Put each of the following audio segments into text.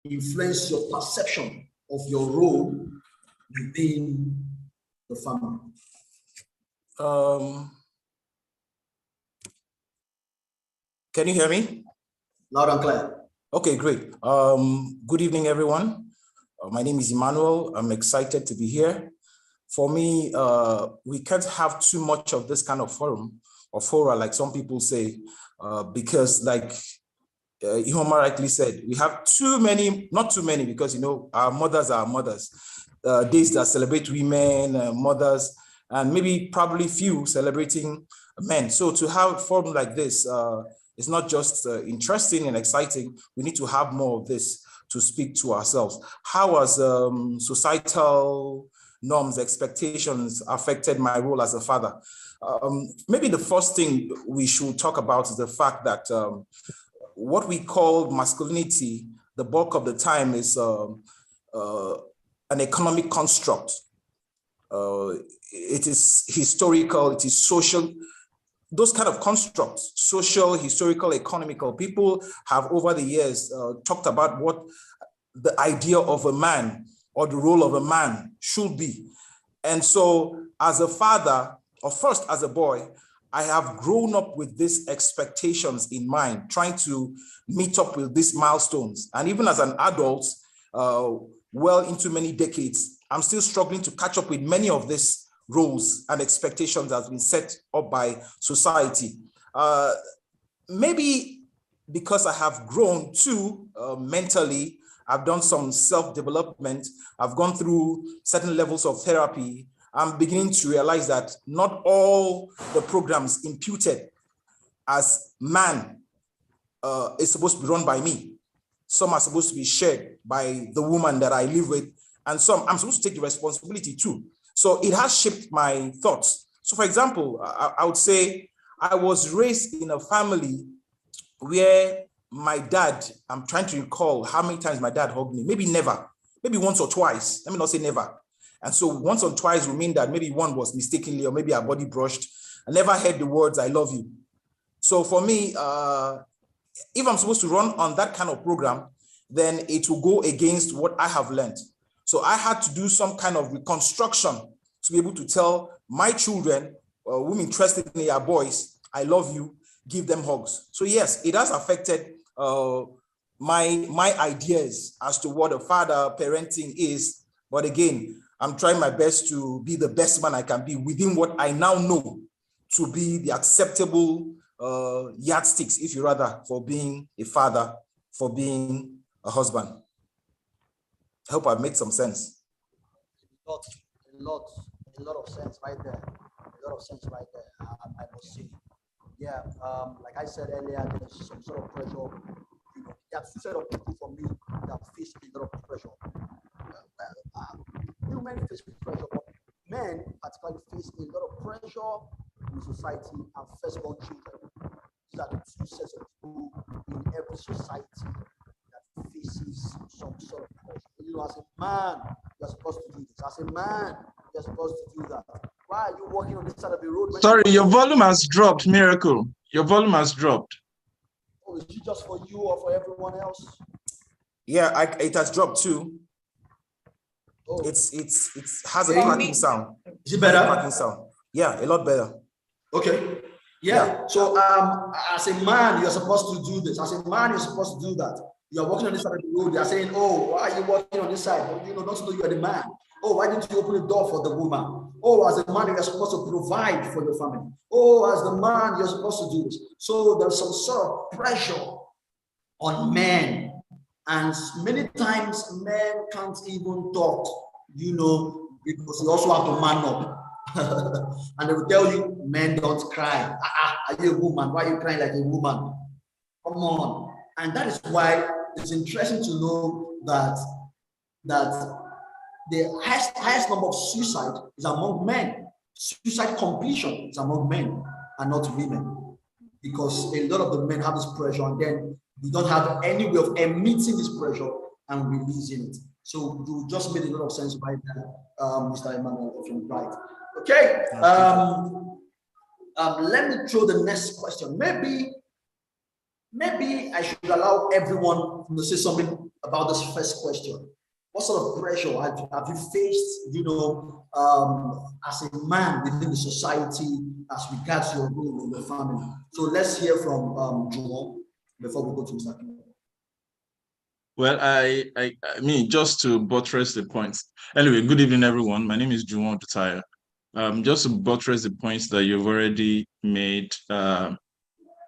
influence your perception of your role within the family? Can you hear me? Loud and clear. Okay, great. Good evening, everyone. My name is Emmanuel. I'm excited to be here. For me, we can't have too much of this kind of forum or fora, like some people say, because like Ihoma rightly said, we have too many, not too many, because, you know, our mothers are mothers. Days that celebrate women, mothers, and maybe probably few celebrating men. So to have a forum like this, it's not just interesting and exciting. We need to have more of this to speak to ourselves. How has societal norms, expectations affected my role as a father? Maybe the first thing we should talk about is the fact that what we call masculinity, the bulk of the time is an economic construct. It is historical, it is social. Those kind of constructs, social, historical, economical, people have over the years talked about what the idea of a man or the role of a man should be. And so as a father, or first as a boy, I have grown up with these expectations in mind, trying to meet up with these milestones. And even as an adult, well into many decades, I'm still struggling to catch up with many of these roles and expectations that have been set up by society. Maybe because I have grown too mentally, I've done some self-development, I've gone through certain levels of therapy. I'm beginning to realize that not all the programs imputed as man is supposed to be run by me. Some are supposed to be shared by the woman that I live with, and some I'm supposed to take the responsibility too. So it has shaped my thoughts. So for example, I would say I was raised in a family where my dad, I'm trying to recall how many times my dad hugged me, maybe never, maybe once or twice, let me not say never. And so once or twice will mean that maybe one was mistakenly, or maybe our body brushed. I never heard the words, I love you. So for me, if I'm supposed to run on that kind of program, then it will go against what I have learned. So I had to do some kind of reconstruction to be able to tell my children, whom interested in their boys, I love you, give them hugs. So yes, it has affected my ideas as to what a father parenting is. But again, I'm trying my best to be the best man I can be within what I now know to be the acceptable yardsticks, if you rather, for being a father, for being a husband. I hope I've made some sense. A lot of sense right there. A lot of sense right there, I must say. Yeah, like I said earlier, there's some sort of pressure. You know, there are two set of people for me that face a lot of pressure. Men face pressure, but men particularly face a lot of pressure in society and firstborn children. These are the two sets of people in every society that faces some sort of pressure. You know, as a man, you're supposed to do this. As a man, you're supposed to do that. Why are you walking on this side of the road? Sorry, your volume has dropped, Miracle. Your volume has dropped. Oh, is it just for you or for everyone else? Yeah, it has dropped too. Oh. It has a cracking sound. Is it better? Cracking sound. Yeah, a lot better. Okay. Yeah. So as a man, you're supposed to do this. As a man, you're supposed to do that. You're walking on this side of the road. You're saying, "Oh, why are you walking on this side? You know, don't you know you are the man? Oh, why didn't you open the door for the woman? Oh, as a man, you're supposed to provide for your family. Oh, as the man, you're supposed to do this." So there's some sort of pressure on men. And many times men can't even talk, you know, because you also have to man up. And they will tell you, men don't cry. Are you a woman? Why are you crying like a woman? Come on. And that is why it's interesting to know that the highest number of suicide is among men. Suicide completion is among men and not women. Because a lot of the men have this pressure, and then we don't have any way of emitting this pressure and releasing it. So you just made a lot of sense right there, Mr. Emmanuel, if you're right. Okay. Let me throw the next question. Maybe I should allow everyone to say something about this first question. What sort of pressure have you faced, as a man within the society as regards your role in the family? So let's hear from Juwon before we go to Mr. King. Well, I mean, just to buttress the points. Anyway, good evening, everyone. My name is Juwon Dutaya. Just to buttress the points that you've already made,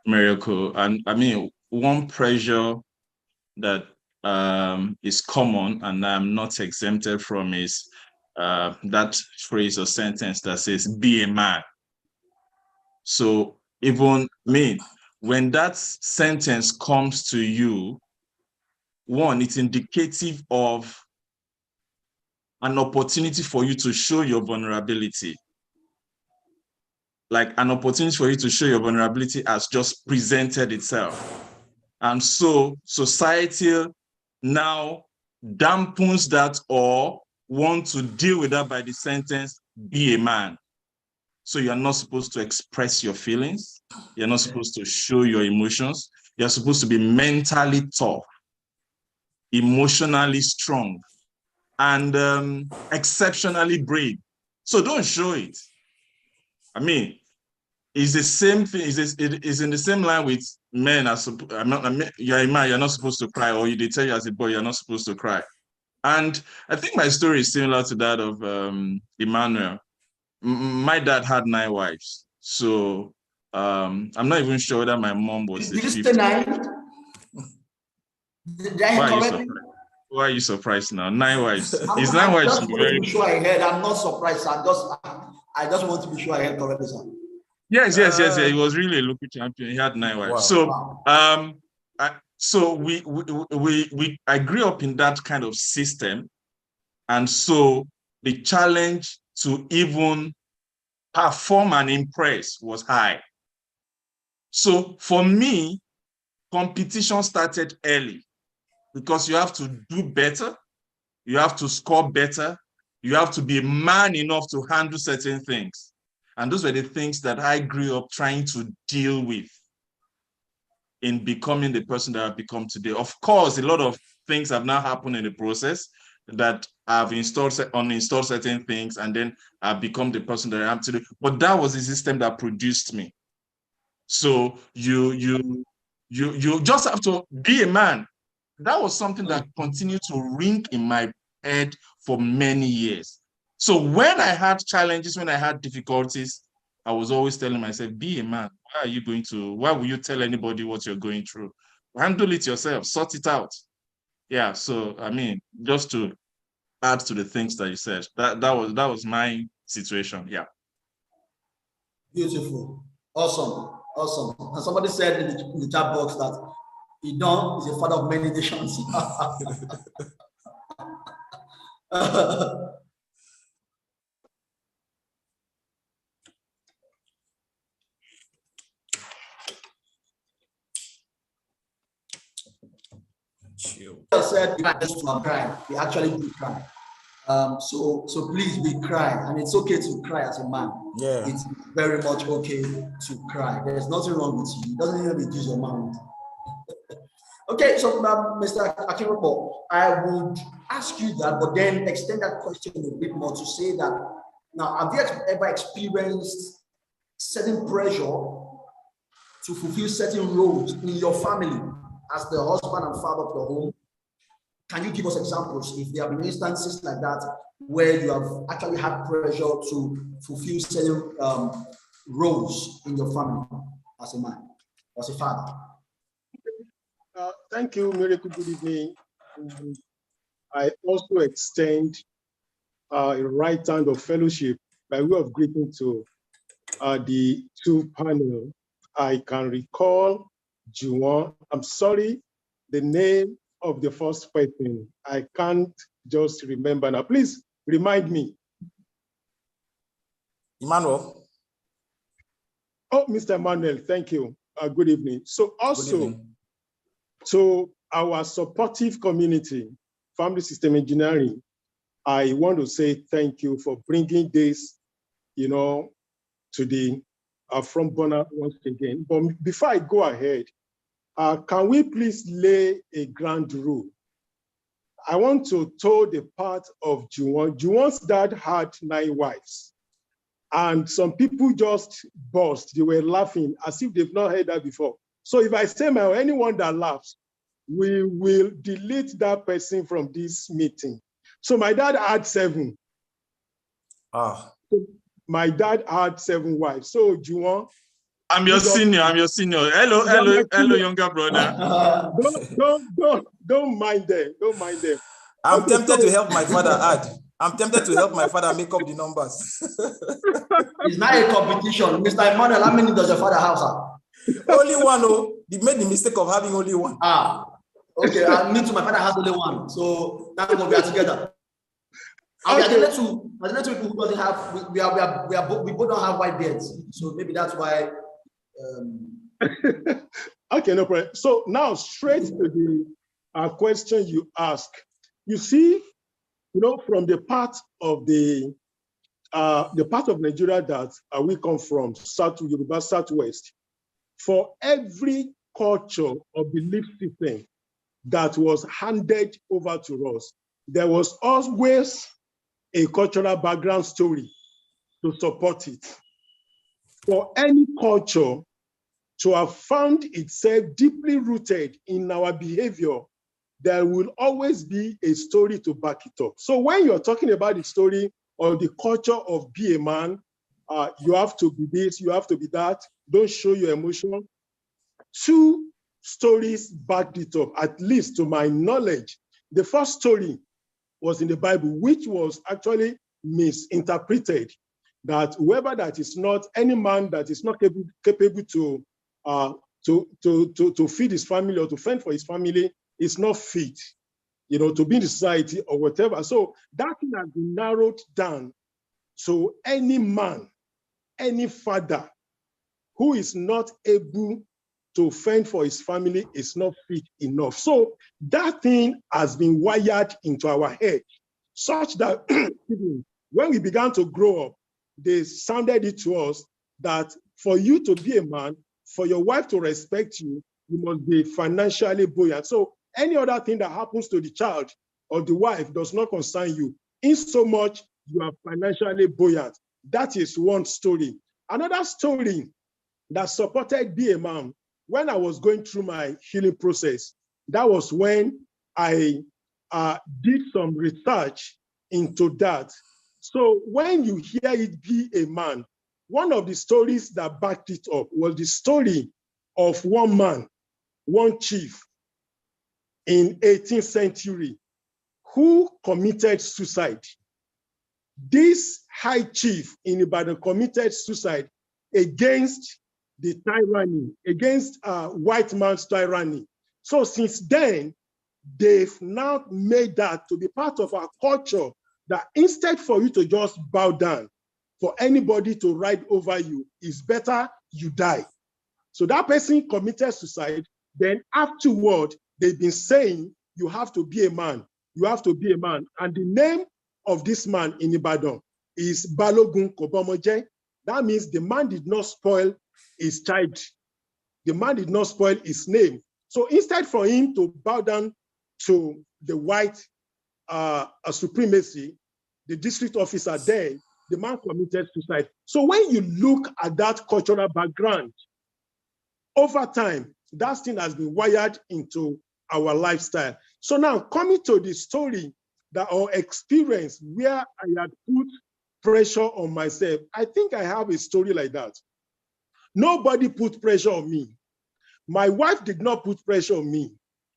Miracle. And I mean, one pressure that is common and I'm not exempted from is that phrase or sentence that says, be a man. So even me, when that sentence comes to you, one, it's indicative of an opportunity for you to show your vulnerability. Like an opportunity for you to show your vulnerability has just presented itself. And so society now dampens that or want to deal with that by the sentence, be a man. So you're not supposed to express your feelings. You're not supposed to show your emotions. You're supposed to be mentally tough, emotionally strong, and exceptionally brave. So don't show it. I mean, it's the same thing. It is in the same line with men. You're a man, you're not supposed to cry, or they tell you as a boy, you're not supposed to cry. And I think my story is similar to that of Emmanuel. My dad had 9 wives. So I'm not even sure whether my mom was Did you say 9? Did I hear correctly? Why are you surprised now? 9 wives. Is 9 wives? Just want to be sure I heard. I'm not surprised. I just want to be sure I heard correctly, sir. Yes. He was really a local champion. He had 9 wives. Wow. So I grew up in that kind of system, and so the challenge to even perform and impress was high. So for me, competition started early because you have to do better, you have to score better, you have to be man enough to handle certain things. And those were the things that I grew up trying to deal with in becoming the person that I've become today. Of course, a lot of things have now happened in the process that I've uninstalled certain things, and then I've become the person that I am today. But that was the system that produced me. So you just have to be a man. That was something that continued to ring in my head for many years. So when I had challenges, when I had difficulties, I was always telling myself, be a man. Why will you tell anybody what you're going through? Handle it yourself, sort it out. Yeah, so I mean, just to add to the things that you said, that was my situation. Yeah. Beautiful. Awesome. And somebody said in the chat box that Idon is a father of many nations. I said to cry. We actually do cry. So please, we cry, and it's okay to cry as a man. Yeah, it's very much okay to cry. There's nothing wrong with you. It doesn't even reduce your amount. Okay, so Mr. Akinrobo, I would ask you that, but then extend that question a bit more to say that now, have you ever experienced certain pressure to fulfill certain roles in your family as the husband and father of the home? Can you give us examples if there have been instances like that where you have actually had pressure to fulfill certain roles in your family as a man, as a father? Thank you, Miracle. Good evening. I also extend a right hand of fellowship by way of greeting to the 2 panel. I can recall Juwon. I'm sorry, the name of the first person. I can't just remember now. Please remind me. Emmanuel. Oh, Mr. Emmanuel, thank you. Good evening. So also, to our supportive community, Family System Engineering, I want to say thank you for bringing this, to the front burner once again. But before I go ahead, can we please lay a ground rule I want to tell the part of Juwon. Juwon's dad had 9 wives. And some people just burst. They were laughing as if they've not heard that before. So if I say anyone that laughs, we will delete that person from this meeting. So my dad had 7. My dad had 7 wives. So Juwon, I'm your senior. Hello, younger brother. Don't mind them. Don't mind them. I'm tempted to help my father add. I'm tempted to help my father make up the numbers. It's not a competition. Mr. Emmanuel, how many does your father have, sir? Only one. Oh, he made the mistake of having only one. Okay. Me too. My father has only one. So thank God we are together. And we are the two people who doesn't have. We both don't have white beards. So maybe that's why. Okay, no problem. So now straight to the question you ask. You see, from the part of Nigeria that we come from, Yoruba Southwest, for every culture or belief system that was handed over to us, there was always a cultural background story to support it. For any culture to have found itself deeply rooted in our behavior, there will always be a story to back it up. So when you're talking about the story or the culture of be a man, you have to be this, you have to be that, don't show your emotion. 2 stories backed it up, at least to my knowledge. The first story was in the Bible, which was actually misinterpreted, that whoever that is not, any man that is not capable to feed his family or to fend for his family is not fit, to be in the society or whatever. So that thing has been narrowed down to any man, any father who is not able to fend for his family is not fit enough. So that thing has been wired into our head, such that when we began to grow up, they sounded it to us that for you to be a man, for your wife to respect you, you must be financially buoyant. So any other thing that happens to the child or the wife does not concern you, in so much you are financially buoyant. That is one story. Another story that supported be a man, when I was going through my healing process, that was when I did some research into that. So when you hear it be a man, one of the stories that backed it up was the story of one man, one chief in 18th century who committed suicide. This high chief in Ibadan committed suicide against the tyranny, against white man's tyranny. So since then, they've now made that to be part of our culture, that instead for you to just bow down, for anybody to ride over you, it's better you die. So that person committed suicide. Then afterward, they've been saying, you have to be a man. You have to be a man. And the name of this man in Ibadan is Balogun Kobomoje. That means the man did not spoil his child. The man did not spoil his name. So instead for him to bow down to the white supremacy, the district officer there, the man committed suicide. So when you look at that cultural background, over time, that thing has been wired into our lifestyle. So now coming to the story that or experience where I had put pressure on myself, I think I have a story like that. Nobody put pressure on me. My wife did not put pressure on me.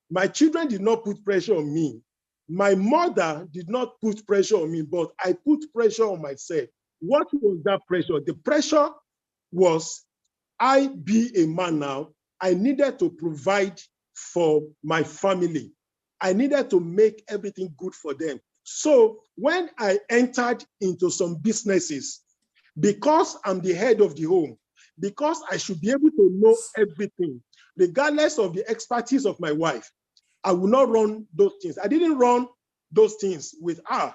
My children did not put pressure on me. My mother did not put pressure on me, but I put pressure on myself. What was that pressure? The pressure was, I be a man now. I needed to provide for my family. I needed to make everything good for them. So when I entered into some businesses, because I'm the head of the home, because I should be able to know everything, regardless of the expertise of my wife, I will not run those things. I didn't run those things with her.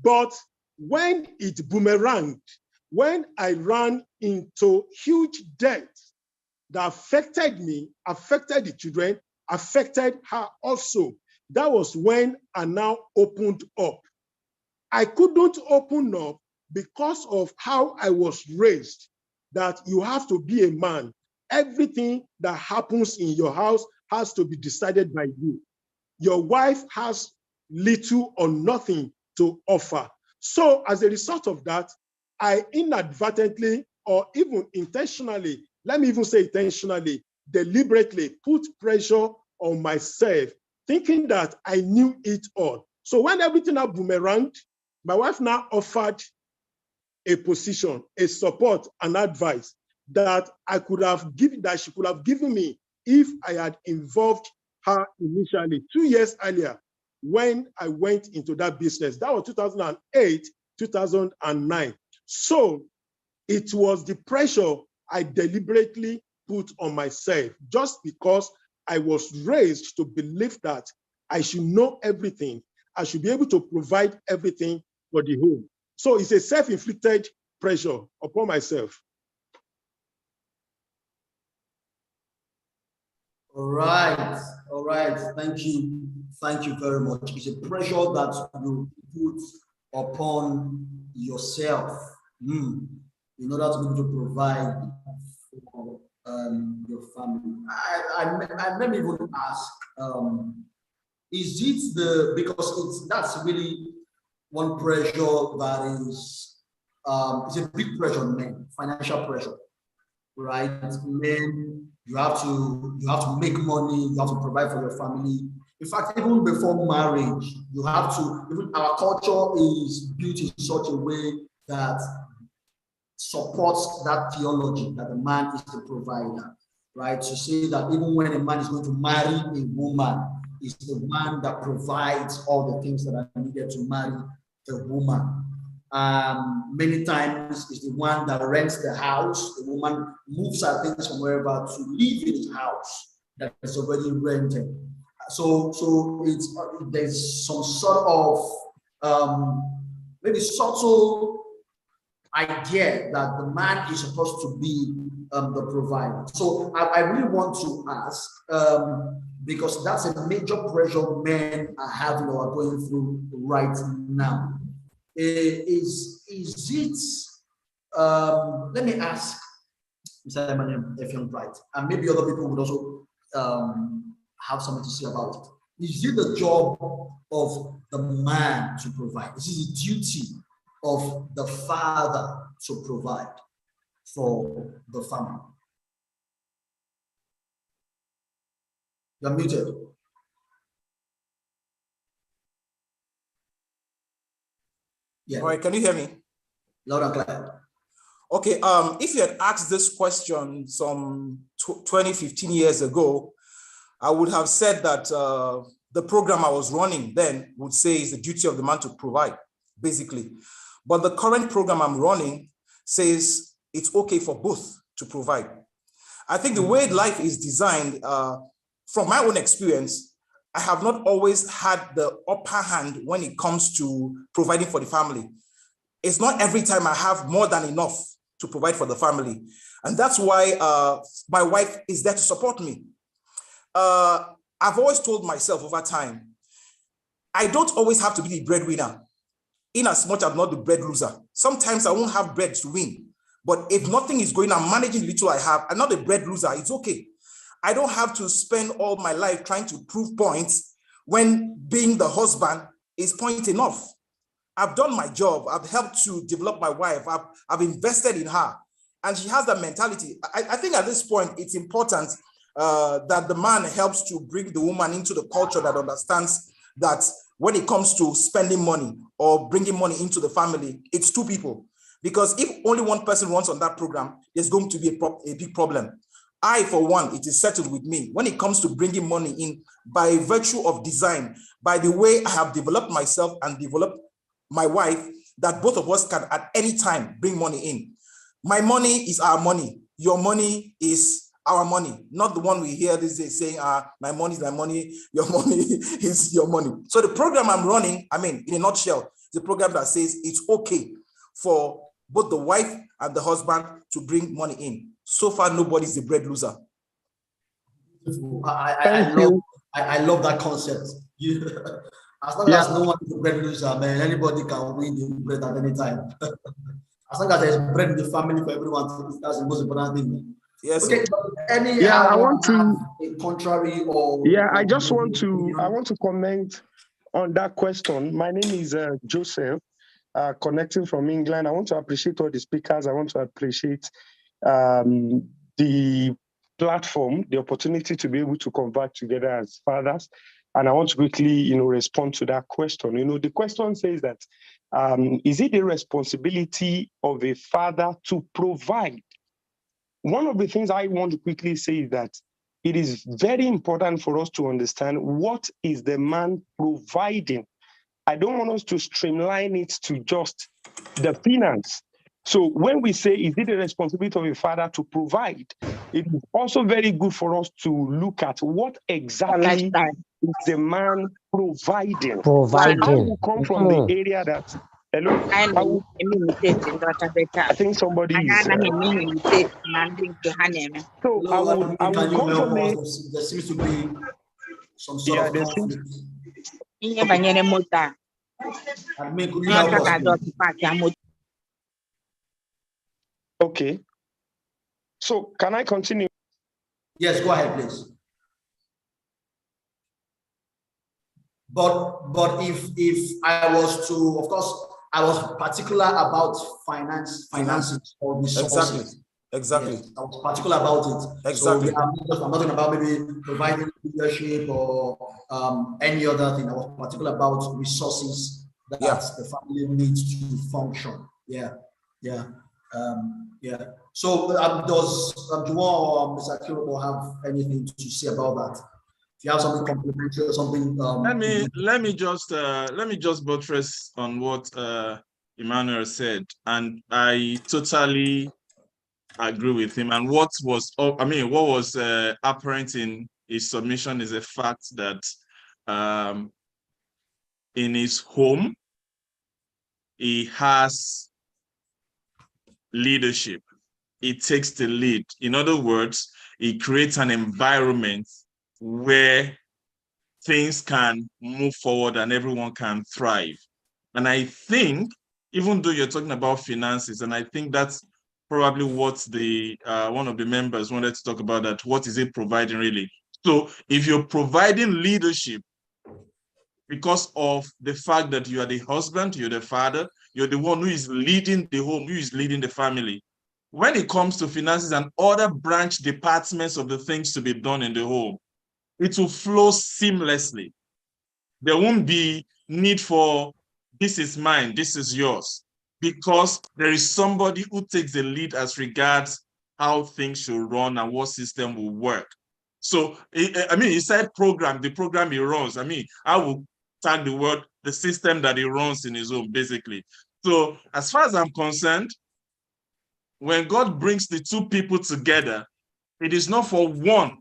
But when it boomeranged, when I ran into huge debt that affected me, affected the children, affected her also, that was when I now opened up. I couldn't open up because of how I was raised, that you have to be a man. Everything that happens in your house has to be decided by you. Your wife has little or nothing to offer. So as a result of that, I inadvertently or even intentionally, let me even say intentionally, deliberately put pressure on myself, thinking that I knew it all. So when everything had boomeranged, my wife now offered a position, a support, an advice that I could have given, that she could have given me if I had involved her initially 2 years earlier when I went into that business. That was 2008, 2009. So it was the pressure I deliberately put on myself just because I was raised to believe that I should know everything. I should be able to provide everything for the home. So it's a self-inflicted pressure upon myself. All right. Thank you very much. It's a pressure that you put upon yourself in order to be able to provide for your family. I let me even ask, is it because that's really one pressure that is, it's a big pressure on men, financial pressure, right? Men, you have to make money, you have to provide for your family. In fact, even before marriage, you have to, even our culture is built in such a way that supports that theology that the man is the provider, right? To say that even when a man is going to marry a woman, it's the one that provides all the things that are needed to marry the woman. Many times it's the one that rents the house. The woman moves her things from wherever to live in his house that is already rented. So it's there's some sort of maybe subtle idea that the man is supposed to be the provider. So I really want to ask, because that's a major pressure men are having or are going through right now. Is it, let me ask Mr. Emmanuel Effiong-Bright, and maybe other people would also have something to say about it. Is it the job of the man to provide? Is it the duty of the father to provide for the family? You're muted. Yeah. All right, can you hear me? Loud and clear. Okay, if you had asked this question some 20, 15 years ago, I would have said that the program I was running then would say it's the duty of the man to provide, basically. But the current program I'm running says it's okay for both to provide. I think the way life is designed, from my own experience, I have not always had the upper hand when it comes to providing for the family. It's not every time I have more than enough to provide for the family. And that's why my wife is there to support me. I've always told myself over time, I don't always have to be the breadwinner, in as much as I'm not the bread loser. Sometimes I won't have bread to win, but if nothing is going, I'm managing little I have. I'm not a bread loser, it's okay. I don't have to spend all my life trying to prove points when being the husband is point enough. I've done my job. I've helped to develop my wife. I've invested in her, and she has that mentality. I think at this point, it's important that the man helps to bring the woman into the culture that understands that when it comes to spending money or bringing money into the family, it's two people. Because if only one person runs on that program, there's going to be a big problem. I, for one, it is settled with me. When it comes to bringing money in, by virtue of design, by the way I have developed myself and developed my wife, that both of us can at any time bring money in. My money is our money. Your money is our money, not the one we hear these days saying, my money is my money, your money is your money. So the program I'm running, I mean, in a nutshell, the program that says it's okay for both the wife and the husband to bring money in. So far, nobody's the bread loser. I love that concept. As long as no one is a bread loser, man, anybody can win the bread at any time. As long as there's bread in the family for everyone to eat, that's the most important thing, man. Yes. Okay, I want to a contrary or I just want to comment on that question. My name is Joseph, connecting from England. I want to appreciate all the speakers. I want to appreciate the platform, the opportunity to be able to convert together as fathers. And I want to quickly, respond to that question. The question says that, is it the responsibility of a father to provide? One of the things I want to quickly say is that it is very important for us to understand what is the man providing. I don't want us to streamline it to just the finance. So when we say, is it the responsibility of a father to provide, it is also very good for us to look at what exactly is the man providing. Providing. I will come from the area that, hello? I think somebody is... So I will come from the... There seems to be some sort of conflict. Okay. So can I continue? Yes, go ahead, please. But if I was to, of course, I was particular about finances or resources. Exactly. Yes, I was particular about it. Exactly. So I'm not talking about maybe providing leadership or any other thing. I was particular about resources that the family needs to function. Yeah. So does Juwon or Mr. Kirobo have anything to say about that? If you have something complimentary or something, let me just buttress on what Emmanuel said, and I totally agree with him. And what was apparent in his submission is the fact that in his home he has leadership. He takes the lead. In other words, he creates an environment where things can move forward and everyone can thrive. And I think, even though you're talking about finances, and I think that's probably what the one of the members wanted to talk about, that what is it providing really? So if you're providing leadership because of the fact that you are the husband, you're the father, you're the one who is leading the home, who is leading the family. When it comes to finances and other branch departments of the things to be done in the home, it will flow seamlessly. There won't be need for this is mine, this is yours, because there is somebody who takes the lead as regards how things should run and what system will work. So, he said program, the program he runs. I will tag the word, the system that he runs in his home, basically. So, as far as I'm concerned, when God brings the two people together, it is not for one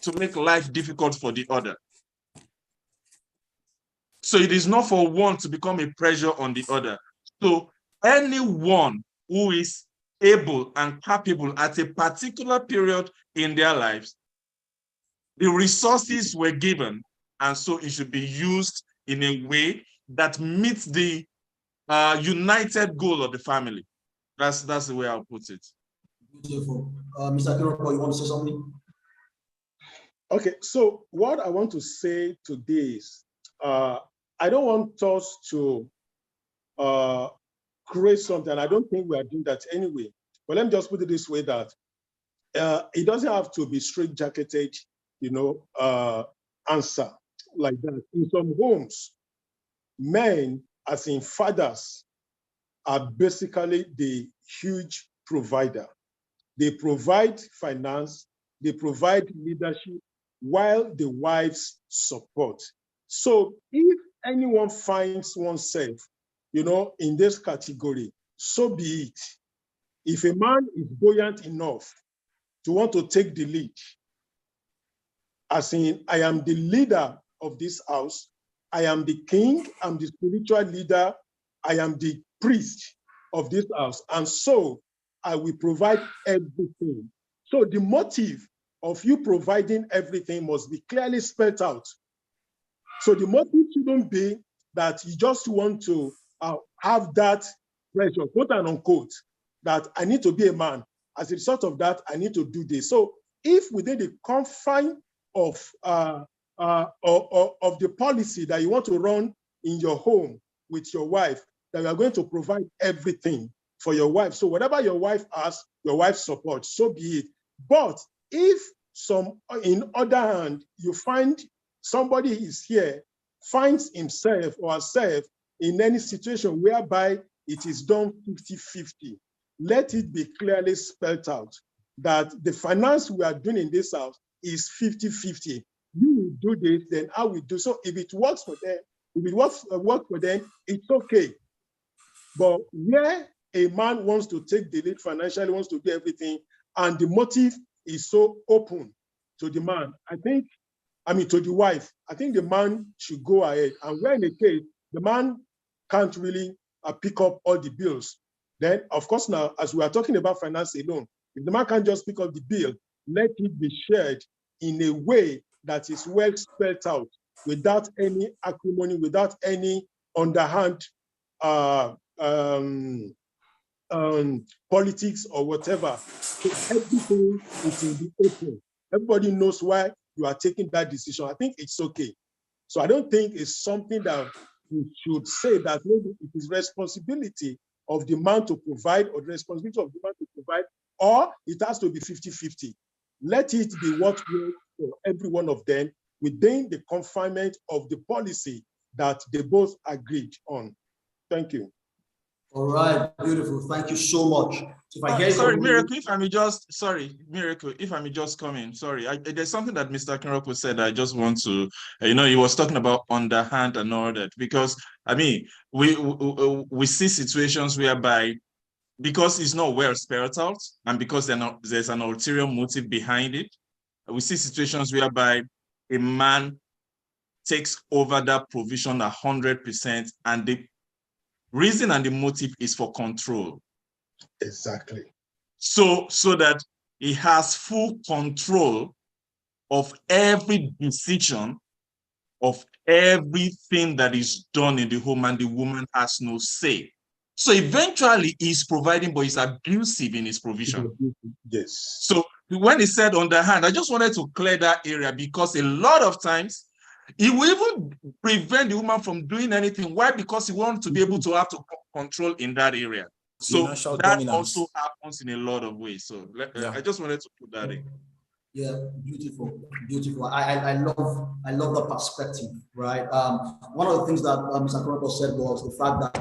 to make life difficult for the other. So it is not for one to become a pressure on the other. So anyone who is able and capable at a particular period in their lives, the resources were given, and so it should be used in a way that meets the united goal of the family. That's the way I'll put it. Beautiful. Mr. Kirobo, you want to say something? Okay, so what I want to say today is, I don't want us to create something. I don't think we are doing that anyway. But let me just put it this way, that it doesn't have to be straight-jacketed, answer like that. In some homes, men, as in fathers, are basically the huge provider. They provide finance, they provide leadership, while the wives support. So if anyone finds oneself, in this category, so be it. If a man is buoyant enough to want to take the lead, as in, I am the leader of this house, I am the king, I'm the spiritual leader, I am the priest of this house, and so I will provide everything. So the motive of you providing everything must be clearly spelled out. So the motive shouldn't be that you just want to have that pressure, quote and unquote, that I need to be a man. As a result of that, I need to do this. So if within the confine of the policy that you want to run in your home with your wife, that you are going to provide everything for your wife. So whatever your wife asks, your wife supports, so be it. But if in other hand, you find somebody is here, finds himself or herself in any situation whereby it is done 50-50, let it be clearly spelled out that the finance we are doing in this house is 50-50. You will do this, then I will do. So if it works for them, if it works for them, it's okay. But where a man wants to take the lead financially, wants to do everything, and the motive is so open to the man, to the wife, I think the man should go ahead. And where in the case, the man can't really pick up all the bills, then of course now, as we are talking about finance alone, if the man can't just pick up the bill, let it be shared in a way that is well spelled out, without any acrimony, without any underhand politics or whatever. So everything is in the open. Everybody knows why you are taking that decision. I think it's okay. So I don't think it's something that we should say that maybe it is responsibility of the man to provide, or the responsibility of the man to provide, or it has to be 50-50. Let it be what works for every one of them within the confinement of the policy that they both agreed on. Thank you. All right, beautiful. Thank you so much. So Miracle, if I may just come in. Sorry, there's something that Mr. Akinrokpo said. I just want to, he was talking about underhand and all that, because we see situations whereby, because it's not well spelled out, and because there's an ulterior motive behind it, we see situations whereby a man takes over that provision 100%, and the reason and the motive is for control. Exactly. So that he has full control of every decision, of everything that is done in the home, and the woman has no say. So eventually he's providing, but he's abusive in his provision. Yes. So when he said underhand, I just wanted to clear that area, because a lot of times he will even prevent the woman from doing anything. Why? Because he wants to be able to have to control in that area. So financial that dominance also happens in a lot of ways. So I just wanted to put that in. Yeah, beautiful, beautiful. I love the perspective, right? One of the things that Mr. Akinrokpo said was the fact that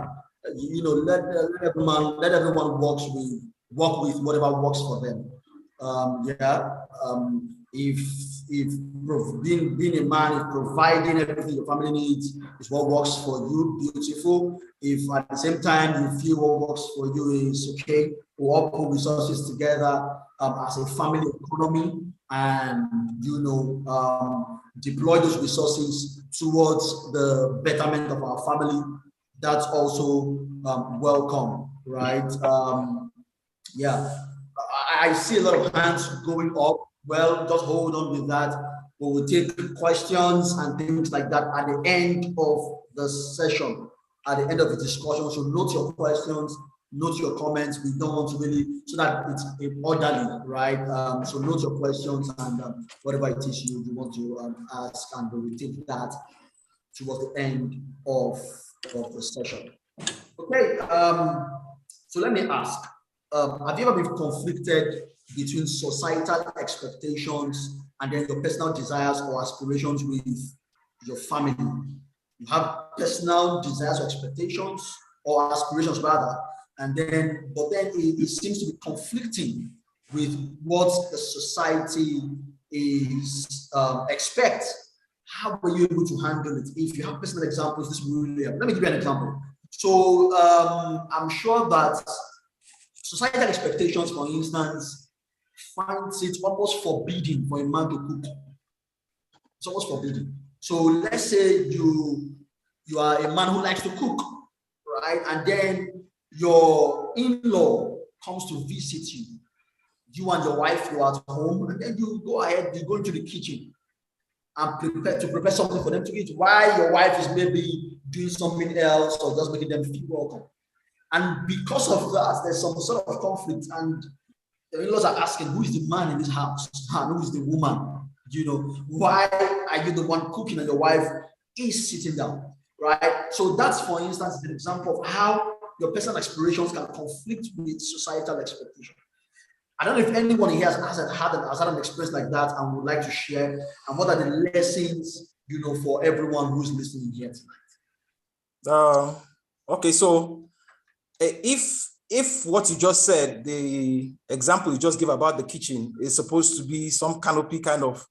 let everyone work with whatever works for them. If being a man, if providing everything your family needs is what works for you, beautiful. If at the same time you feel what works for you is okay, we'll all put resources together as a family economy, and deploy those resources towards the betterment of our family. That's also welcome, right? I see a lot of hands going up. Well, just hold on with that. We will take questions and things like that at the end of the session, at the end of the discussion. So note your questions, note your comments. We don't want to really, so that it's orderly, right? So note your questions and whatever it is you want to ask, and we will take that towards the end of the session. Okay, so let me ask, have you ever been conflicted between societal expectations and then your personal desires or aspirations with your family? You have personal desires or expectations, or aspirations rather, but then it seems to be conflicting with what the society is expects. How were you able to handle it? If you have personal examples, this will really help. Let me give you an example. So I'm sure that societal expectations, for instance, finds it almost forbidding for a man to cook. It's almost forbidding. So let's say you are a man who likes to cook, right? And then your in-law comes to visit you. You and your wife, you are at home, and then you go ahead, you go into the kitchen, and prepare something for them to eat, while your wife is maybe doing something else or just making them feel welcome. And because of that, there's some sort of conflict, and the in-laws are asking, who is the man in this house and who is the woman? You know, why are you the one cooking and your wife is sitting down, right? So that's, for instance, an example of how your personal aspirations can conflict with societal expectation. I don't know if anyone here has had an experience like that and would like to share, and what are the lessons, you know, for everyone who's listening here tonight. Okay, so if what you just said, the example you just gave about the kitchen is supposed to be some canopy kind of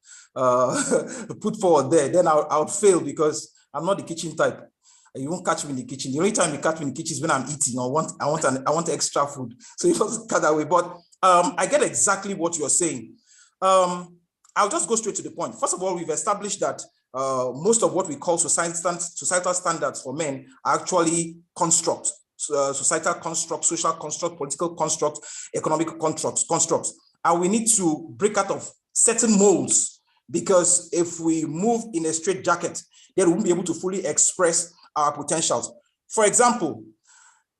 put forward there, then I would fail, because I'm not the kitchen type. You won't catch me in the kitchen. The only time you catch me in the kitchen is when I'm eating or I want extra food. So it doesn't cut that way. But I get exactly what you're saying. I'll just go straight to the point. First of all, we've established that most of what we call societal standards for men are actually constructs. Societal construct, social construct, political construct, economic constructs. And we need to break out of certain molds, because if we move in a straight jacket, then we won't be able to fully express our potentials. For example,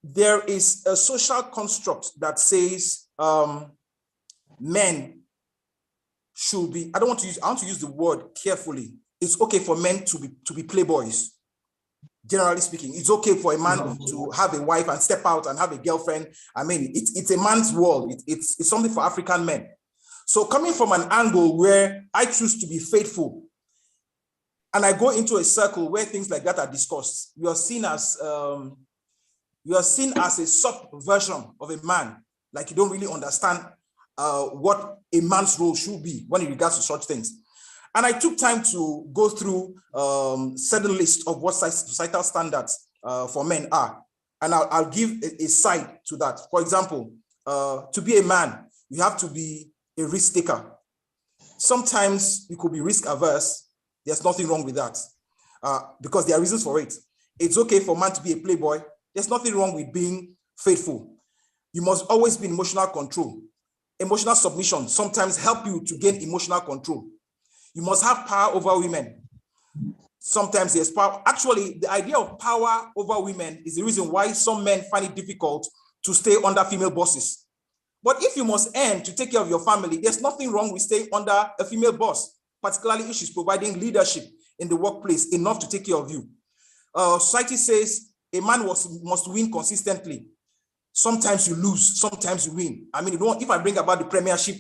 there is a social construct that says men should be, I want to use the word carefully. It's okay for men to be playboys. Generally speaking, it's okay for a man to have a wife and step out and have a girlfriend. I mean, it's a man's world. It's something for African men. So coming from an angle where I choose to be faithful, and I go into a circle where things like that are discussed, you are seen as a subversion of a man, like you don't really understand what a man's role should be when it regards to such things. And I took time to go through certain list of what societal standards for men are. And I'll give a side to that. For example, to be a man, you have to be a risk taker. Sometimes you could be risk averse. There's nothing wrong with that, because there are reasons for it. It's okay for a man to be a playboy. There's nothing wrong with being faithful. You must always be in emotional control. Emotional submission sometimes help you to gain emotional control. You must have power over women. Sometimes there's power. Actually, the idea of power over women is the reason why some men find it difficult to stay under female bosses. But if you must earn to take care of your family, there's nothing wrong with staying under a female boss, particularly if she's providing leadership in the workplace enough to take care of you. Society says a man must win consistently. Sometimes you lose, sometimes you win. I mean, if I bring about the premiership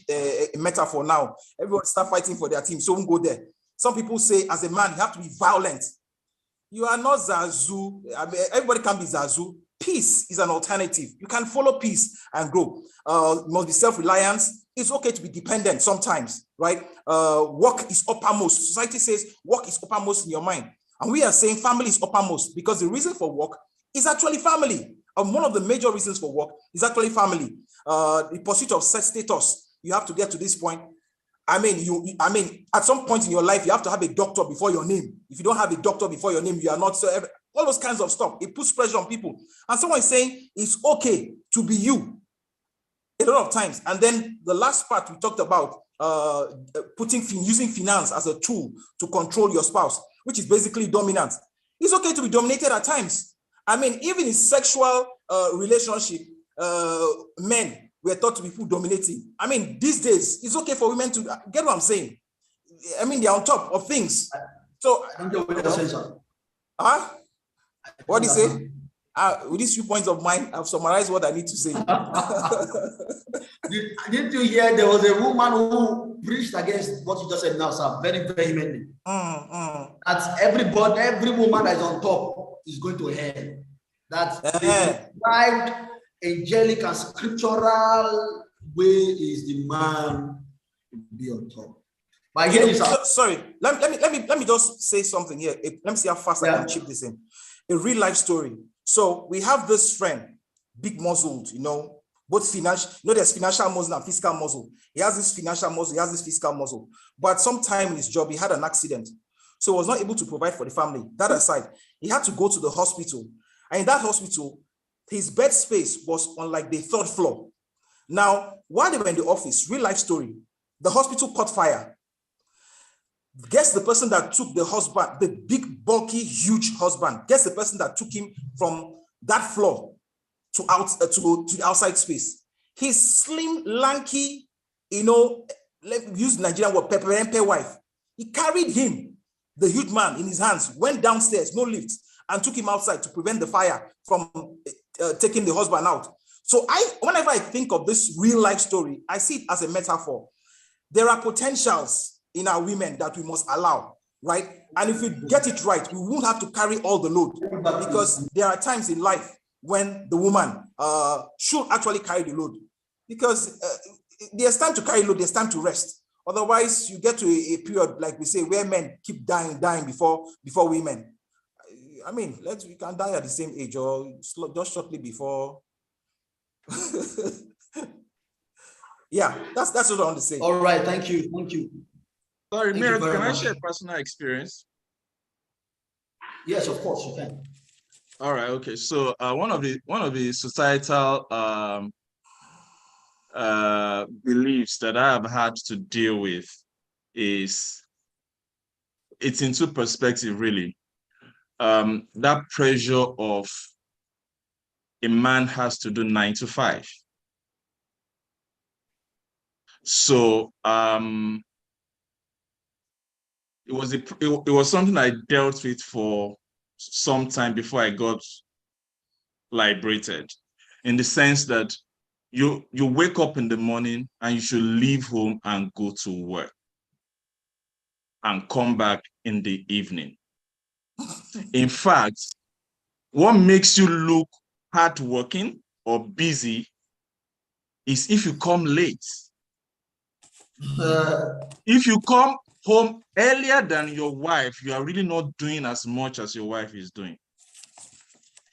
metaphor now, everyone start fighting for their team, so we won't go there. Some people say, as a man, you have to be violent. You are not Zazu. I mean, everybody can be Zazu. Peace is an alternative. You can follow peace and grow. You must be self-reliance. It's okay to be dependent sometimes, right? Work is uppermost. Society says work is uppermost in your mind. And we are saying family is uppermost, because the reason for work is actually family. And one of the major reasons for work is actually family. The pursuit of status. You have to get to this point. I mean, at some point in your life, you have to have a doctor before your name. If you don't have a doctor before your name, you are not so. All those kinds of stuff. It puts pressure on people. And someone is saying it's okay to be you a lot of times. And then the last part we talked about, using finance as a tool to control your spouse, which is basically dominance. It's okay to be dominated at times. I mean, even in sexual relationship, men were thought to be full dominating. I mean, these days, it's okay for women to get what I'm saying. I mean, they're on top of things. So, I don't get what you're saying, sir. Huh? What do you say? With these few points of mine, I've summarized what I need to say. Didn't you hear there was a woman who preached against what you just said now, sir, very vehemently? That every woman that is on top is going to hell. That the described angelic and scriptural way is the man to be on top. But here sorry, let me just say something here. Let me see how fast I can chip this in. A real life story. So we have this friend, big muscled, both financial, there's financial muscle and fiscal muscle. He has this financial muscle, he has this fiscal muscle. But sometime in his job, he had an accident. So he was not able to provide for the family. That aside, he had to go to the hospital. And in that hospital, his bed space was on like the 3rd floor. Now, while they were in the office, real life story, the hospital caught fire. Guess the person that took the husband, the big, bulky, huge husband. Guess the person that took him from that floor to the outside space. His slim, lanky, let's use Nigerian word, pepper wife. He carried him, the huge man, in his hands, went downstairs, no lift, and took him outside to prevent the fire from taking the husband out. So whenever I think of this real life story, I see it as a metaphor. There are potentials in our women that we must allow, right? And if we get it right, we won't have to carry all the load, because there are times in life when the woman should actually carry the load, because there's time to carry load, there's time to rest. Otherwise, you get to a period, like we say, where men keep dying before women. I mean, we can die at the same age or just shortly before. Yeah, that's what I want to say. All right, thank you. Sorry, Meredith, can I share personal experience? Yes, of course you can. All right, okay. So one of the societal beliefs that I have had to deal with is, it's in two perspectives, really. That pressure of a man has to do 9 to 5. So it was something I dealt with for some time before I got liberated, in the sense that you wake up in the morning and you should leave home and go to work and come back in the evening. In fact, what makes you look hardworking or busy is if you come late. If you come home earlier than your wife, you are really not doing as much as your wife is doing.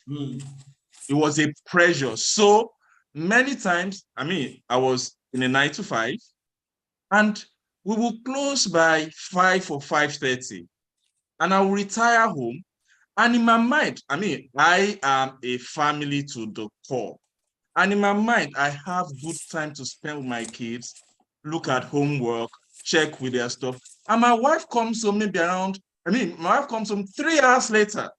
It was a pressure. So many times, I was in a 9 to 5, and we will close by 5 or 5:30, and I will retire home. And in my mind, I am a family to the core. And in my mind, I have good time to spend with my kids, look at homework, check with their stuff. And my wife comes home my wife comes home 3 hours later.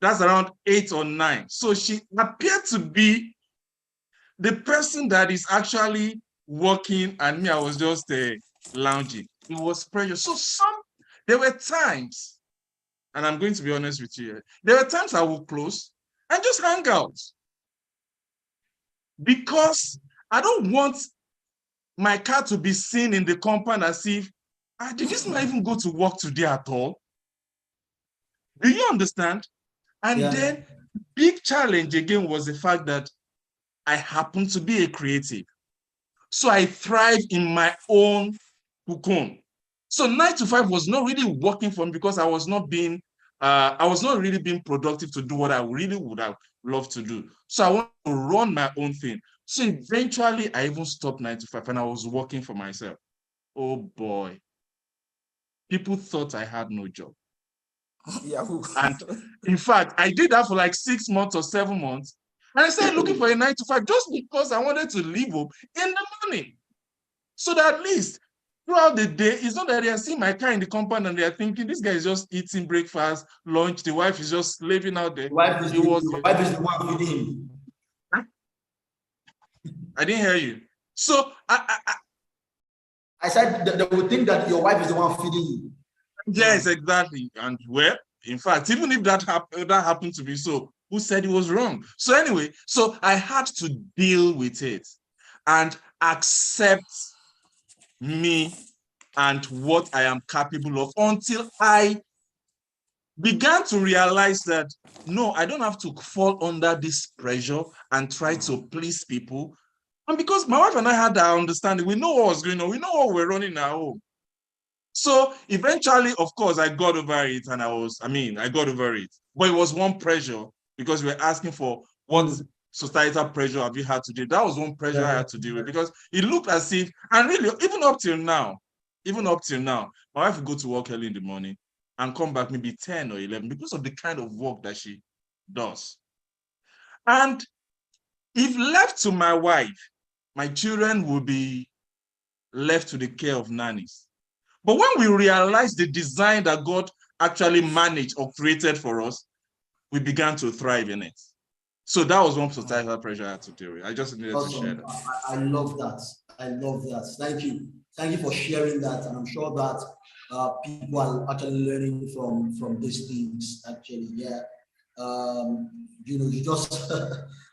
That's around 8 or 9. So she appeared to be the person that is actually working, and me, I was just lounging. It was pressure. So there were times, and I'm going to be honest with you, there were times I would close and just hang out, because I don't want my car to be seen in the compound as if, did this not even go to work today at all? Do you understand? And then big challenge again was the fact that I happen to be a creative. So I thrive in my own cocoon. So 9 to 5 was not really working for me, because I was not really being productive to do what I really would have loved to do. So I wanted to run my own thing. So eventually I even stopped 9 to 5 and I was working for myself. Oh boy. People thought I had no job. Yahoo. And in fact, I did that for like 6 months or 7 months. And I started looking for a 9 to 5 just because I wanted to leave home in the morning. So that at least throughout the day, it's not that they are seeing my car in the compound and they are thinking, this guy is just eating breakfast, lunch, the wife is just living out there. The wife is the one feeding him. I didn't hear you. So I said they would think that your wife is the one feeding you. Yes, exactly. And well, in fact, even if that happened to be so, who said it was wrong? So anyway, so I had to deal with it and accept me and what I am capable of, until I began to realize that, no, I don't have to fall under this pressure and try to please people. And because my wife and I had our understanding, we know what was going on, we know what we're running our home. So eventually, of course, I got over it, and I got over it. But it was one pressure, because we were asking for what societal pressure have you had to do. That was one pressure I had to deal with, because it looked as if, and really, even up till now, my wife would go to work early in the morning and come back maybe 10 or 11 because of the kind of work that she does. And if left to my wife, my children will be left to the care of nannies. But when we realized the design that God actually managed or created for us, we began to thrive in it. So that was one societal pressure I had to deal with. I just needed to share that. I love that. I love that. Thank you. Thank you for sharing that. And I'm sure that people are actually learning from these things, actually. Yeah. You know, you just,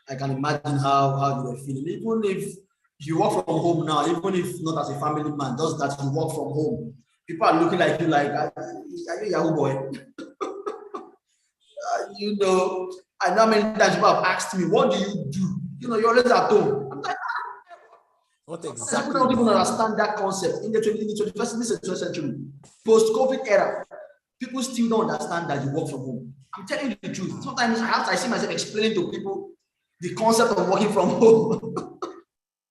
I can imagine how you were feeling. Even if you work from home now, even if not as a family man, just that you work from home, people are looking like you like, are you a Yahoo boy? You know, I know many times people have asked me, what do you do? You know, you're always at home. I'm like, what exactly? People don't even understand that concept in the 21st century, post-COVID era. People still don't understand that you work from home. I'm telling you the truth. Sometimes I see myself explaining to people the concept of working from home.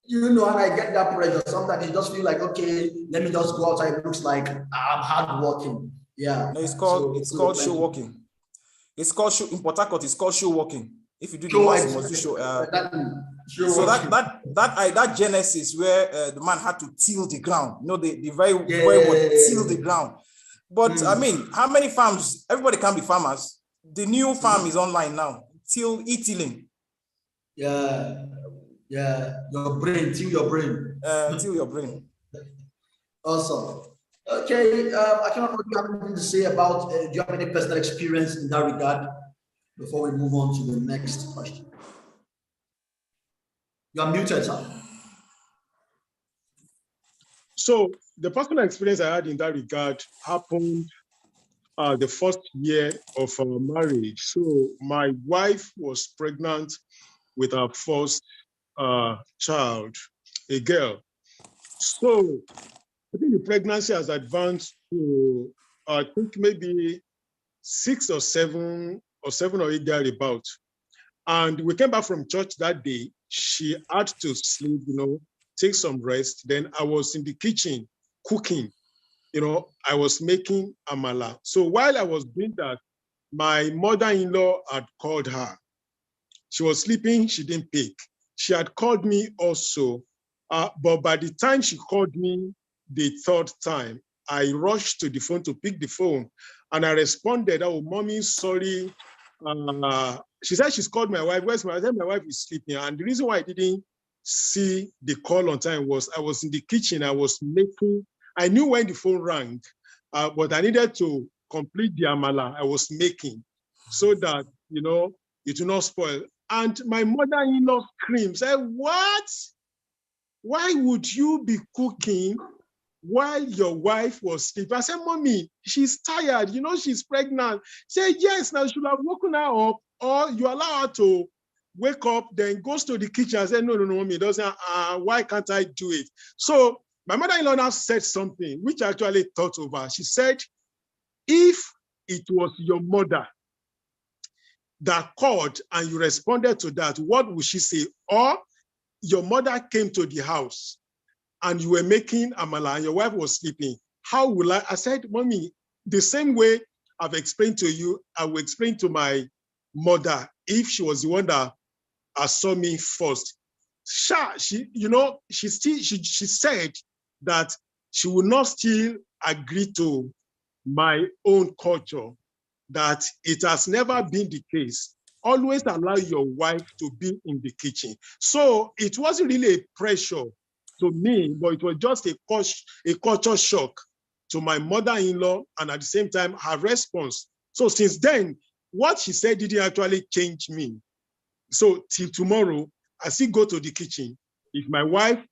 You know, and I get that pressure. Sometimes you just feel like, okay, let me just go outside. It looks like I'm hard working. Yeah. No, it's called show walking. It's called show in Port Harcourt. It's called show walking. If you do the math, you must do show. So that genesis where the man had to till the ground. You know, the very word till the ground. But I mean, how many farms? Everybody can be farmers. The new farm is online now. E-tilling. Yeah. Your brain, till your brain. Till your brain. Awesome. Okay, I cannot really have anything to say about, do you have any personal experience in that regard before we move on to the next question? You are muted, sir. So the personal experience I had in that regard happened the first year of our marriage. So my wife was pregnant with our first child, a girl. So I think the pregnancy has advanced to, I think maybe 6 or 7 or 8 thereabout. And we came back from church that day. She had to sleep, you know, take some rest. Then I was in the kitchen cooking. You know, I was making amala. So while I was doing that, my mother-in-law had called her. She was sleeping, she didn't pick. She had called me also, but by the time she called me the third time, I rushed to the phone to pick the phone, and I responded, "Oh, mommy, sorry." She said she's called my wife. Where's my wife? I said my wife is sleeping, and the reason why I didn't see the call on time was I was in the kitchen. I was making. I knew when the phone rang, but I needed to complete the amala I was making, so that you know it will not spoil. And my mother-in-law screamed, said, "What? Why would you be cooking while your wife was sleeping?" I said, "Mommy, she's tired. You know, she's pregnant." She said, "Yes, now you should have woken her up, or you allow her to wake up, then goes to the kitchen." I said, no, Mommy, it doesn't. Why can't I do it?" So my mother-in-law now said something, which I actually thought over. She said, "If it was your mother that called and you responded to that, what would she say? Or your mother came to the house and you were making amala and your wife was sleeping, how will I?" I said, "Mommy, the same way I've explained to you, I will explain to my mother if she was the one that saw me first." She said that she would not still agree to my own culture, that it has never been the case. Always allow your wife to be in the kitchen. So it wasn't really a pressure to me, but it was just a culture shock to my mother-in-law, and at the same time, her response. So since then, what she said didn't actually change me. So till tomorrow, I still go to the kitchen. If my wife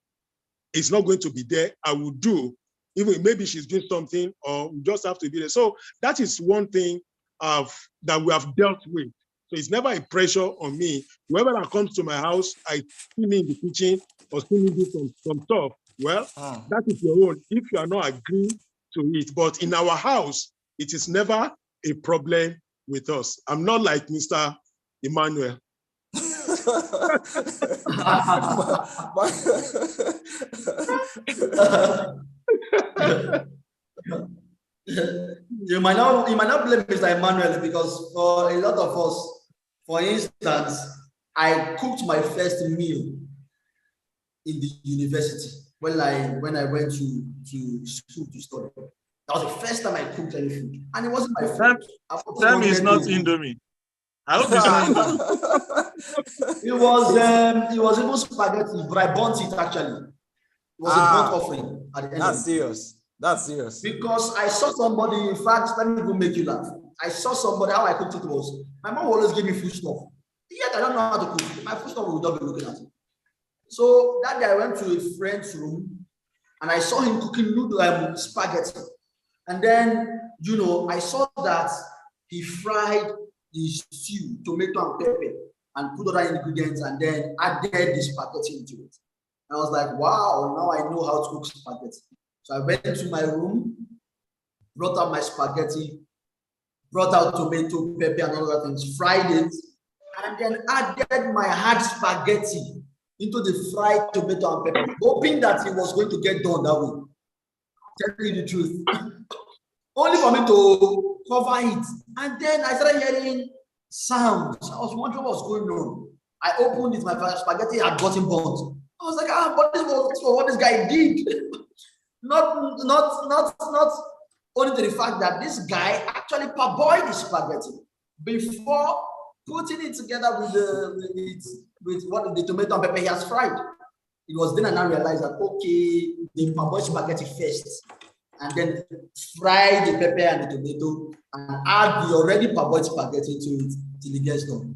is not going to be there, I will do, even maybe she's doing something or we just have to be there. So that is one thing that we have dealt with. So it's never a pressure on me. Whoever that comes to my house, I see me in the kitchen or see me do some stuff. Well, that is your own if you are not agreeing to it. But in our house, it is never a problem with us. I'm not like Mr. Emmanuel. You might not blame Mr. Emmanuel, because for a lot of us, for instance, I cooked my first meal in the university when I went to school to study. That was the first time I cooked any food, and it wasn't my fault. Tell me it's not Indomie. I hope it's not Indomie. It was even spaghetti, but I burnt it actually. It was a burnt offering at the end. That's serious. That's serious. Because I saw somebody, in fact, let me even make you laugh. I saw somebody, how I cooked it was, my mom always gave me food stuff. Yet I don't know how to cook. My food stuff would not be looking at it. So that day I went to a friend's room and I saw him cooking noodle spaghetti. And then, you know, I saw that he fried the stew, tomato and pepper, and put other ingredients and then added the spaghetti into it. And I was like, wow, now I know how to cook spaghetti. So I went to my room, brought out my spaghetti, brought out tomato, pepper, and other things, fried it, and then added my hard spaghetti into the fried tomato and pepper, hoping that it was going to get done that way. Telling you the truth. Only for me to cover it. And then I started hearing sounds. I was wondering what was going on. I opened it, my spaghetti had gotten burnt. I was like, but this was what this guy did. Not only to the fact that this guy actually parboiled the spaghetti before putting it together with what the tomato and pepper he has fried. It was then I realized that okay, the parboiled spaghetti first, and then fry the pepper and the tomato and add the already parboiled spaghetti to it till it gets done.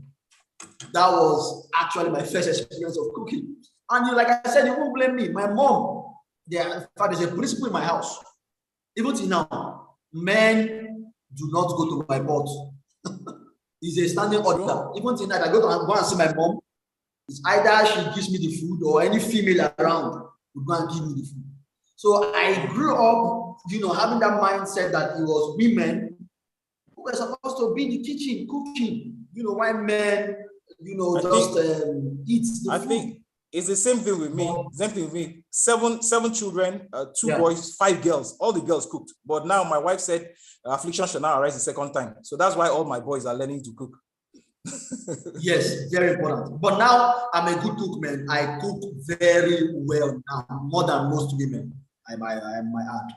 That was actually my first experience of cooking. And like I said, you won't blame me. My mom, in fact, there's a principle in my house. Even till now, men do not go to my pot. It's a standing order. Even till now, I go and see my mom. It's either she gives me the food or any female around will go and give me the food. So I grew up, you know, having that mindset that it was women who were supposed to be in the kitchen cooking. You know, why men, you know, eat the food. I think it's the same thing with me. Same thing with me. Seven children, 2 boys, 5 girls. All the girls cooked. But now my wife said affliction shall now arise the second time. So that's why all my boys are learning to cook. Yes, very important. But now I'm a good cook, man. I cook very well now, more than most women. I might add.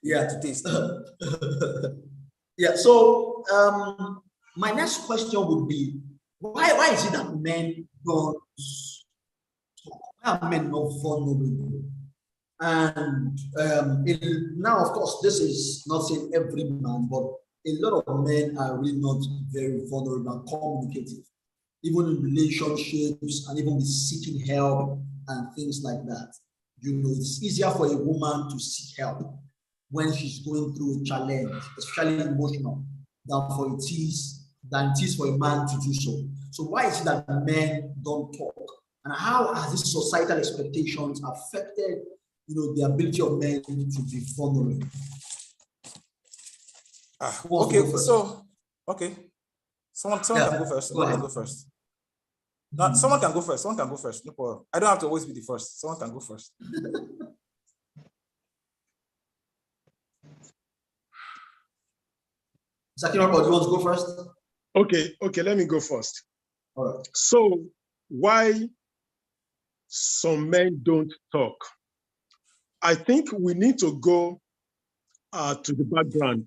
Yeah, to taste. Yeah. So my next question would be, why is it that men don't talk? Why are men not vulnerable? And now, of course, this is not saying every man, but a lot of men are really not very vulnerable and communicative, even in relationships and even with seeking help and things like that. You know, it's easier for a woman to seek help when she's going through a challenge, especially emotional, than it is for a man to do so. So why is it that men don't talk? And how has these societal expectations affected, you know, the ability of men to be vulnerable? Someone can go first. Someone can go first. No, someone can go first. Someone can go first. No problem. I don't have to always be the first. Someone can go first. Zakir, do you want to go first? Okay, let me go first. All right. So why some men don't talk? I think we need to go to the background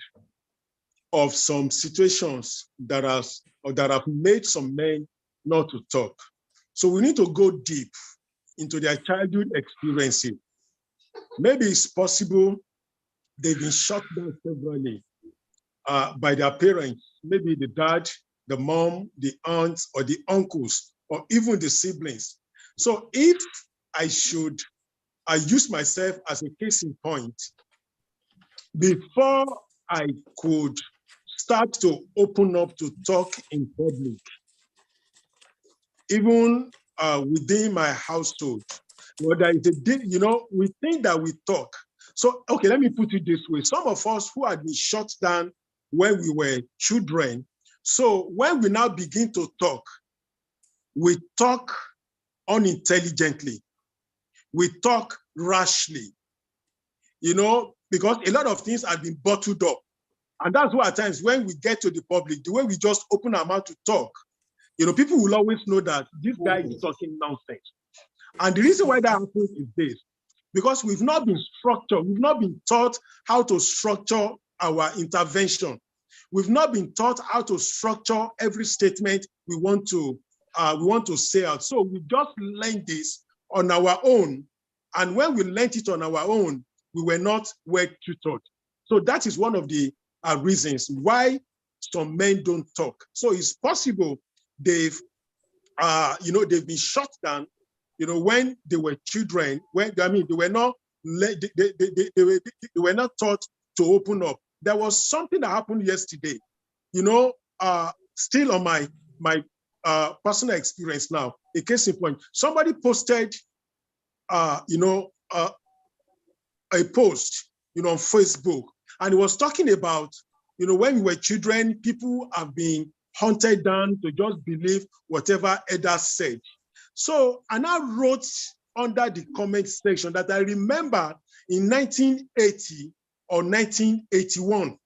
of some situations that have made some men not to talk. So we need to go deep into their childhood experiences. Maybe it's possible they've been shut down severally by their parents, maybe the dad, the mom, the aunts, or the uncles, or even the siblings. So if I use myself as a case in point, before I could start to open up to talk in public, even within my household, there is we think that we talk. So, okay, let me put it this way. Some of us who had been shut down when we were children, so when we now begin to talk, we talk unintelligently. We talk rashly, because a lot of things have been bottled up. And that's why at times when we get to the public, the way we just open our mouth to talk, people will always know that this guy is talking nonsense. And the reason why that happens is this. because we've not been structured, we've not been taught how to structure our intervention. We've not been taught how to structure every statement we want to say out. So we just learned this on our own. And when we learned it on our own, we were not well tutored. So that is one of the reasons why some men don't talk. So it's possible they've been shut down, when they were children. When they were not taught to open up. There was something that happened yesterday. Still on my personal experience now. A case in point. Somebody posted, a post, on Facebook, and it was talking about, when we were children, people have been hunted down to just believe whatever elders said. So I now wrote under the comment section that I remember in 1980 or 1981.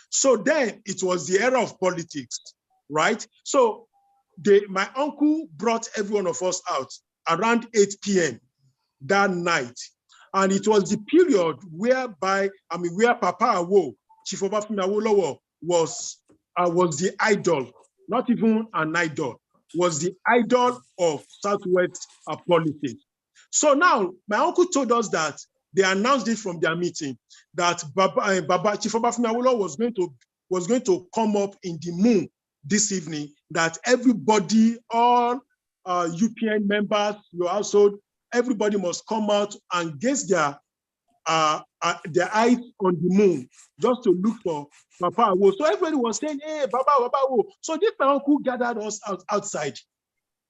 So then it was the era of politics, right? So my uncle brought every one of us out around 8 p.m. that night. And it was the period where Papa Awo, Chief Obafemi Awolowo, was the idol, not even an idol, was the idol of Southwest politics. So now my uncle told us that they announced it from their meeting that Chief Obafemi Awolowo was going to come up in the moon this evening, that everybody, all UPN members, your household, everybody must come out and gaze their eyes on the moon just to look for Papa Awo. So everybody was saying, hey, Papa Awo. So this my uncle gathered us outside,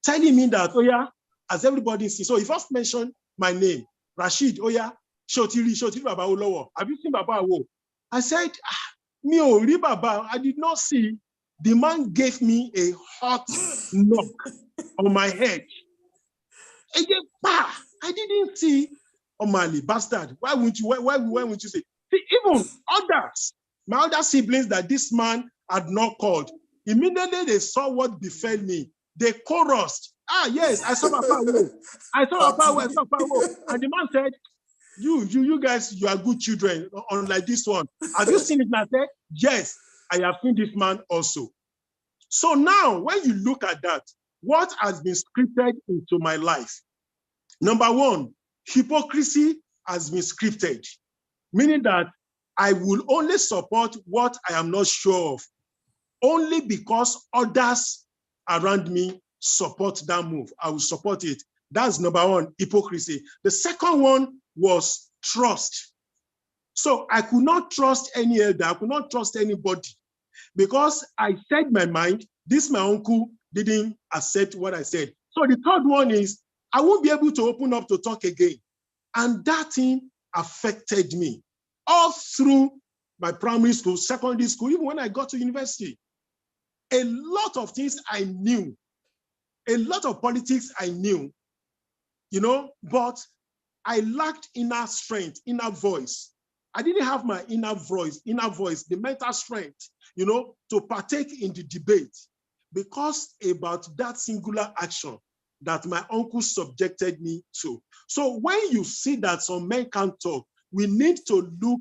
telling me that, oh yeah, as everybody sees. So he first mentioned my name, Rashid, oh yeah, Shotiri Baba Olowo. Have you seen Papa Awo? I said, me ori Baba, I did not see. The man gave me a hot knock on my head. I didn't see Omali, bastard. Why wouldn't you say? See, even others, my other siblings that this man had not called, immediately they saw what befell me. They chorused. Yes, I saw Papa Awo. I saw Papa Awo. And the man said, you guys, you are good children, unlike this one. Have you seen it? And I said, yes, I have seen this man also. So now, when you look at that, what has been scripted into my life? Number one, hypocrisy has been scripted, meaning that I will only support what I am not sure of, only because others around me support that move. I will support it. That's number one, hypocrisy. The second one was trust. So I could not trust any elder, I could not trust anybody, because I said my mind. This my uncle didn't accept what I said. So the third one is, I won't be able to open up to talk again. And that thing affected me all through my primary school, secondary school, even when I got to university. A lot of things I knew, a lot of politics I knew, but I lacked inner strength, inner voice. I didn't have my inner voice, the mental strength, to partake in the debate, because about that singular action that my uncle subjected me to. So when you see that some men can't talk, we need to look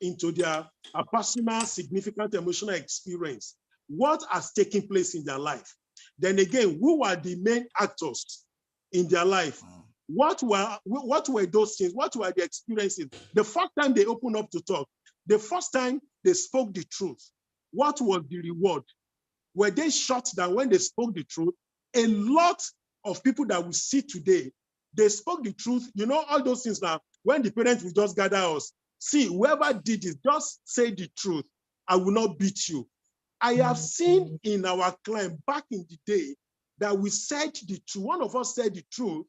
into their personal, significant emotional experience. What has taken place in their life? Then again, who are the main actors in their life? What were those things? What were the experiences? The first time they opened up to talk, the first time they spoke the truth, what was the reward? Were they shut down when they spoke the truth? A lot of people that we see today, they spoke the truth. All those things now, when the parents will just gather us, see, whoever did it, just say the truth. I will not beat you. I have seen in our clan back in the day that we said the truth. One of us said the truth,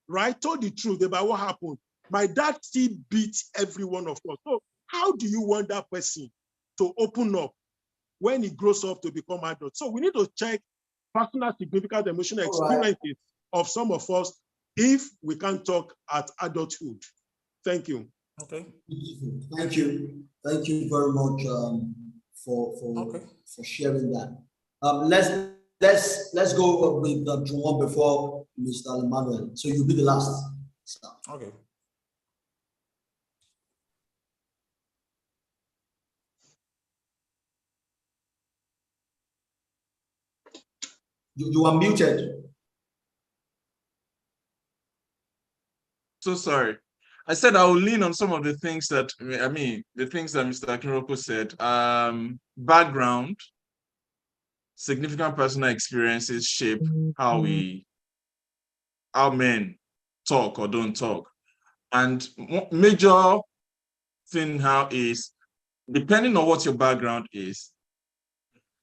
right? Told the truth about what happened. My dad still beat every one of us. So how do you want that person to open up when he grows up to become adult? So we need to check personal, significant, emotional experiences of some of us if we can't talk at adulthood. Thank you. Okay. Thank you. Thank you very much for sharing that. Let's go with Juwon before Mr. Emmanuel. So you'll be the last. Okay. You are muted. So sorry. I said I will lean on some of the things that, the things that Mr. Akinroko said. Background, significant personal experiences shape how men talk or don't talk. And major thing now is, depending on what your background is,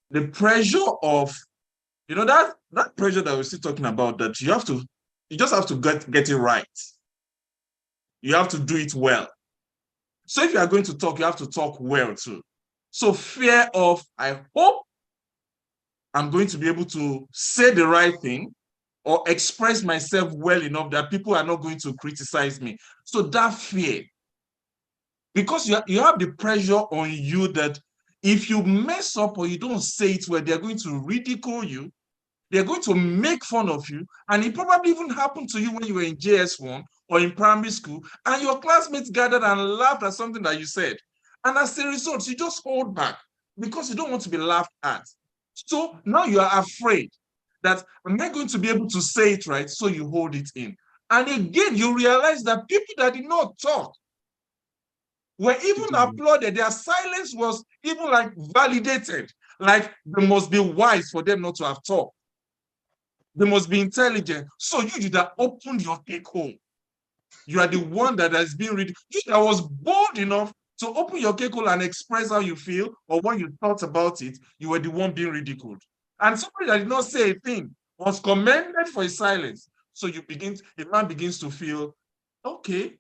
the pressure of, that pressure that we're still talking about, that you just have to get it right. You have to do it well. So if you are going to talk, you have to talk well too. So fear of, I hope I'm going to be able to say the right thing or express myself well enough that people are not going to criticize me. So that fear, because you have the pressure on you that if you mess up or you don't say it well, they're going to ridicule you. They're going to make fun of you. And it probably even happened to you when you were in JS1 or in primary school, and your classmates gathered and laughed at something that you said. And as a result, you just hold back because you don't want to be laughed at. So now you are afraid that I'm not going to be able to say it right, so you hold it in. And again, you realize that people that did not talk were even applauded. Their silence was even like validated, like they must be wise for them not to have talked. They must be intelligent. So you did that opened your take home. You are the one that has been read. You that was bold enough to open your cake hole and express how you feel or what you thought about it. You were the one being ridiculed. And somebody that did not say a thing was commended for his silence. So the man begins to feel, okay,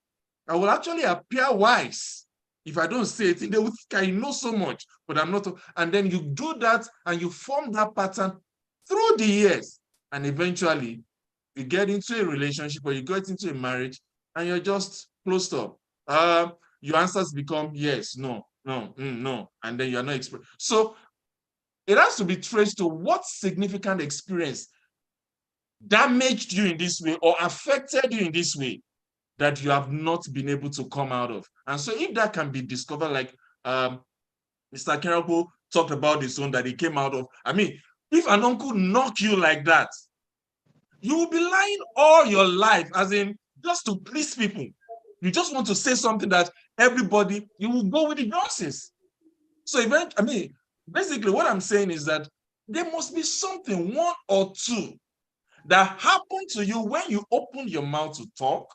I will actually appear wise if I don't say a thing. They will think I know so much, but I'm not. And then you do that and you form that pattern through the years. And eventually, you get into a relationship or you get into a marriage and you're just closed up. Your answers become yes, no, no, no, and then you're not expressing. So it has to be traced to what significant experience damaged you in this way or affected you in this way that you have not been able to come out of. And so if that can be discovered, like Mr. Akinroko talked about his own that he came out of. I mean, if an uncle knock you like that, you will be lying all your life, as in just to please people. You just want to say something that everybody, you will go with the nonsense. So basically what I'm saying is that there must be something, one or two, that happened to you when you opened your mouth to talk,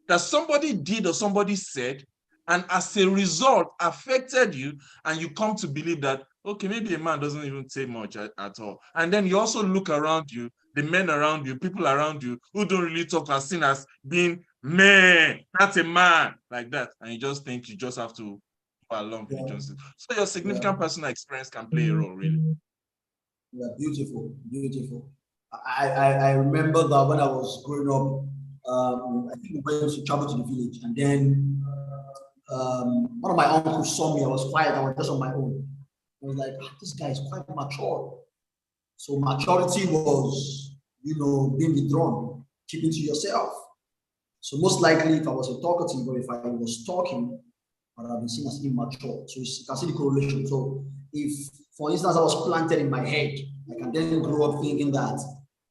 that somebody did or somebody said, and as a result affected you, and you come to believe that, okay, maybe a man doesn't even say much at all. And then you also look around you, the men around you, people around you who don't really talk are seen as being, man, that's a man, like that. And you just think you just have to go along with Johnson. So your significant personal experience can play a role, really. Yeah, beautiful, beautiful. I remember that when I was growing up, I think we went to travel to the village, and then one of my uncles saw me. I was quiet. I was just on my own. I was like, this guy is quite mature. So maturity was, being withdrawn, keeping to yourself. So most likely, if I was a talkative or if I was talking, I would have been seen as immature. So you can see the correlation. So if, for instance, I was planted in my head, I can then grow up thinking that,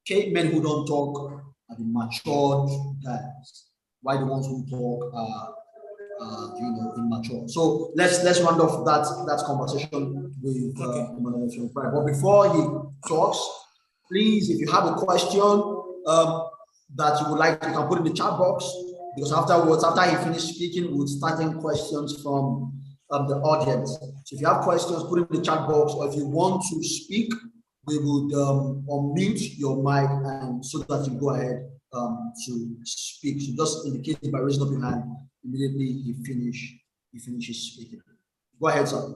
okay, men who don't talk are the matured guys. Why the ones who talk are immature? So let's round off that conversation with but before he talks, please, if you have a question that you would like, you can put in the chat box, because afterwards, after he finishes speaking, we'll start taking questions from the audience. So if you have questions, put it in the chat box, or if you want to speak, we would unmute your mic and so that you go ahead to speak. So just indicate by raising up your hand immediately he finishes speaking. Go ahead, sir.